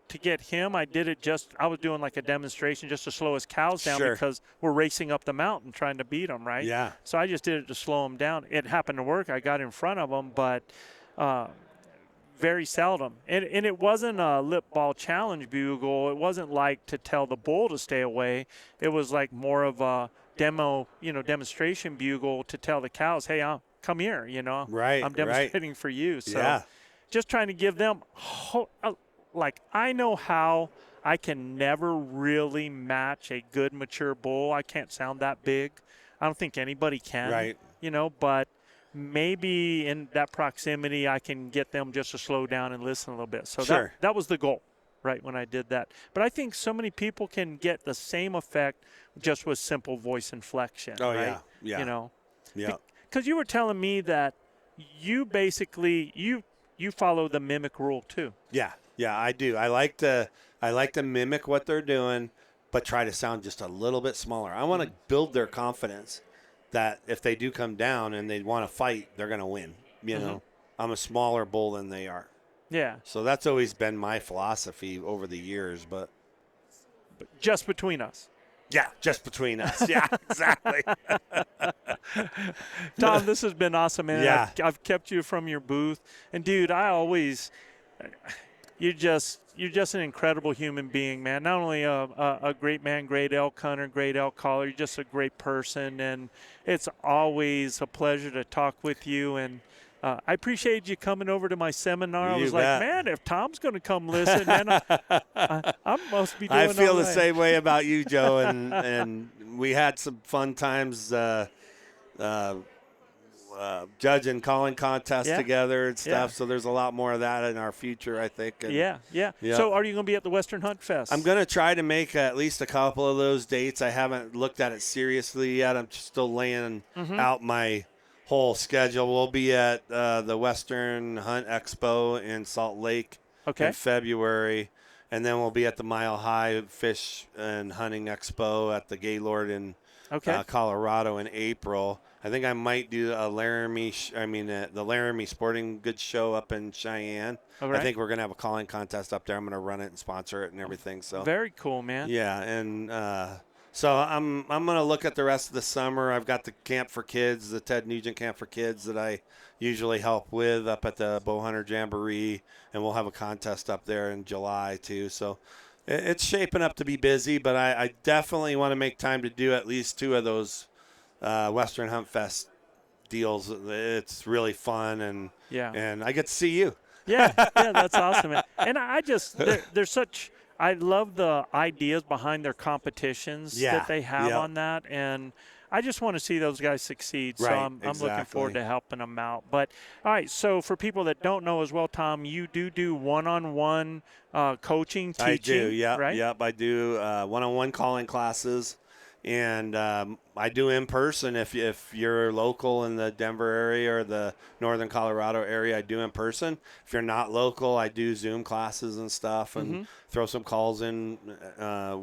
to get him. I did it I was doing like a demonstration just to slow his cows down because we're racing up the mountain trying to beat them, right?
Yeah.
So I just did it to slow him down. It happened to work. I got in front of him, but very seldom. And it wasn't a lip ball challenge bugle. It wasn't like to tell the bull to stay away. It was like more of a demonstration bugle to tell the cows, hey, come here,
Right.
I'm demonstrating for you. So just trying to give them I know how I can never really match a good mature bull. I can't sound that big. I don't think anybody can.
Right.
But maybe in that proximity I can get them just to slow down and listen a little bit. So that was the goal, right, when I did that. But I think so many people can get the same effect just with simple voice inflection.
Oh,
right?
Yeah. Yeah.
Because you were telling me that you basically you follow the mimic rule too.
Yeah, I do. I like to mimic what they're doing, but try to sound just a little bit smaller. I want to build their confidence that if they do come down and they want to fight, they're going to win. I'm a smaller bull than they are.
Yeah.
So that's always been my philosophy over the years, but
just between us.
Yeah, just between us. Yeah, exactly.
Tom, this has been awesome, man.
Yeah.
I've kept you from your booth. And, dude, you're just an incredible human being, man. Not only a great man, great elk hunter, great elk caller, you're just a great person. And it's always a pleasure to talk with you. And I appreciate you coming over to my seminar. I was like, man, if Tom's going to come listen, then I must be doing
I feel the
right.
same way about you, Joe. And we had some fun times judging calling contests together and stuff. So there's a lot more of that in our future, I think. And
yeah. So are you going to be at the Western Hunt Fest?
I'm going to try to make at least a couple of those dates. I haven't looked at it seriously yet. I'm still laying out my whole schedule. We'll be at the Western Hunt Expo in Salt Lake in February. And then we'll be at the Mile High Fish and Hunting Expo at the Gaylord in Colorado in April. I think I might do the Laramie Sporting Goods Show up in Cheyenne.
Right.
I think we're going to have a calling contest up there. I'm going to run it and sponsor it and everything. So
very cool, man.
Yeah, and so I'm going to look at the rest of the summer. I've got the Camp for Kids, the Ted Nugent Camp for Kids that I usually help with up at the Bowhunter Jamboree, and we'll have a contest up there in July too. So it's shaping up to be busy, but I definitely want to make time to do at least 2 of those Western Hunt Fest deals. It's really fun, and I get to see you.
Yeah, that's awesome, man. And there's such. I love the ideas behind their competitions that they have on that, and I just want to see those guys succeed. So I'm looking forward to helping them out. But all right, so for people that don't know as well, Tom, you do one-on-one coaching, teaching.
I do, yeah,
right?
Yep, I do one-on-one calling classes. And I do in person. If you're local in the Denver area or the northern Colorado area, I do in person. If you're not local, I do Zoom classes and stuff and throw some calls in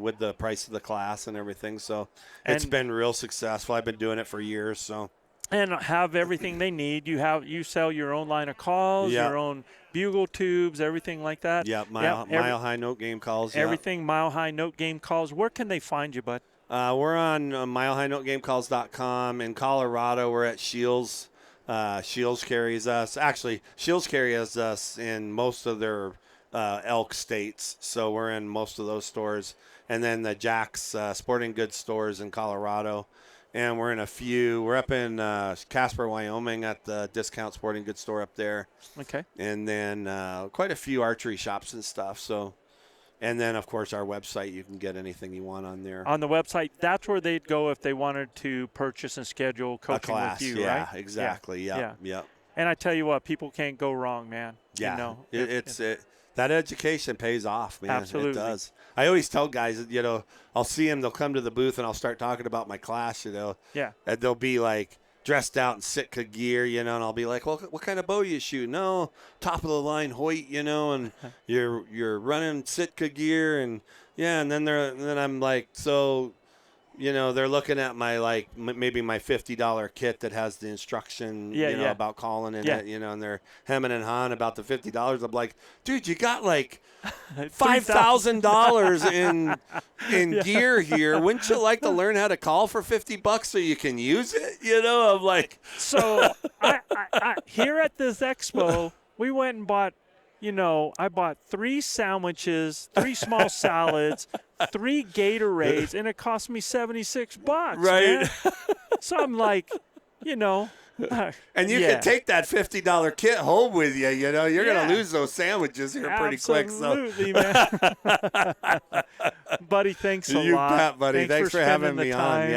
with the price of the class and everything. So it's been real successful. I've been doing it for years. So
and have everything they need. You sell your own line of calls, your own bugle tubes, everything like that.
Yeah, mile high note game calls.
Everything mile high note game calls. Where can they find you, bud?
We're on milehighnotgamecalls.com. In Colorado, we're at Shields. Shields carries us. Actually, Shields carries us in most of their elk states, so we're in most of those stores. And then the Jack's Sporting Goods stores in Colorado. And we're in a few. We're up in Casper, Wyoming at the Discount Sporting Goods store up there.
Okay.
And then quite a few archery shops and stuff. So And then, of course, our website, you can get anything you want on there.
On the website, that's where they'd go if they wanted to purchase and schedule coaching
with
you,
yeah,
right?
Exactly. Yeah.
And I tell you what, people can't go wrong, man.
Yeah.
You know,
that education pays off, man.
Absolutely.
It does. I always tell guys, you know, I'll see them, they'll come to the booth, and I'll start talking about my class, you know.
Yeah.
And they'll be like dressed out in Sitka gear, you know, and I'll be like, well, what kind of bow you shoot? No, top of the line Hoyt, you know, and you're running Sitka gear, and and then I'm like, so, you know, they're looking at my maybe my $50 kit that has the instruction, about calling in it, you know, and they're hemming and hawing about the $50. I'm like, dude, you got like $5,000 in gear here. Wouldn't you like to learn how to call for $50 so you can use it? You know, I'm like,
so I here at this expo, we went and bought, you know, I bought 3 sandwiches, 3 small salads, 3 Gatorades, and it cost me $76.
right?
Man. So I'm like, you know.
And you can take that $50 kit home with you. You know, you're going to lose those sandwiches here pretty quick.
Absolutely, man. Buddy, thanks a lot.
You bet, buddy. Thanks for having me on.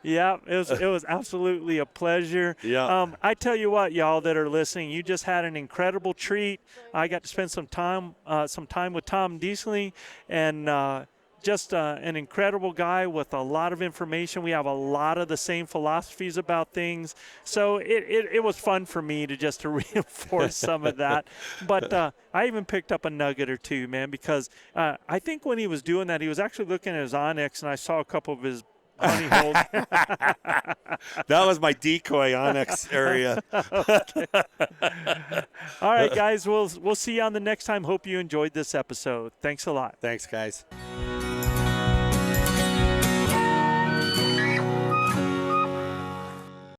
Yeah, it was absolutely a pleasure.
Yeah.
I tell you what, y'all that are listening, you just had an incredible treat. I got to spend some time with Tom Diesling, and just an incredible guy with a lot of information. We have a lot of the same philosophies about things. So it was fun for me to reinforce some of that. But I even picked up a nugget or two, man, because I think when he was doing that, he was actually looking at his Onyx, and I saw a couple of his honey holes.
That was my Decoy Onyx area.
Okay. All right, guys, we'll see you on the next time. Hope you enjoyed this episode. Thanks a lot.
Thanks, guys.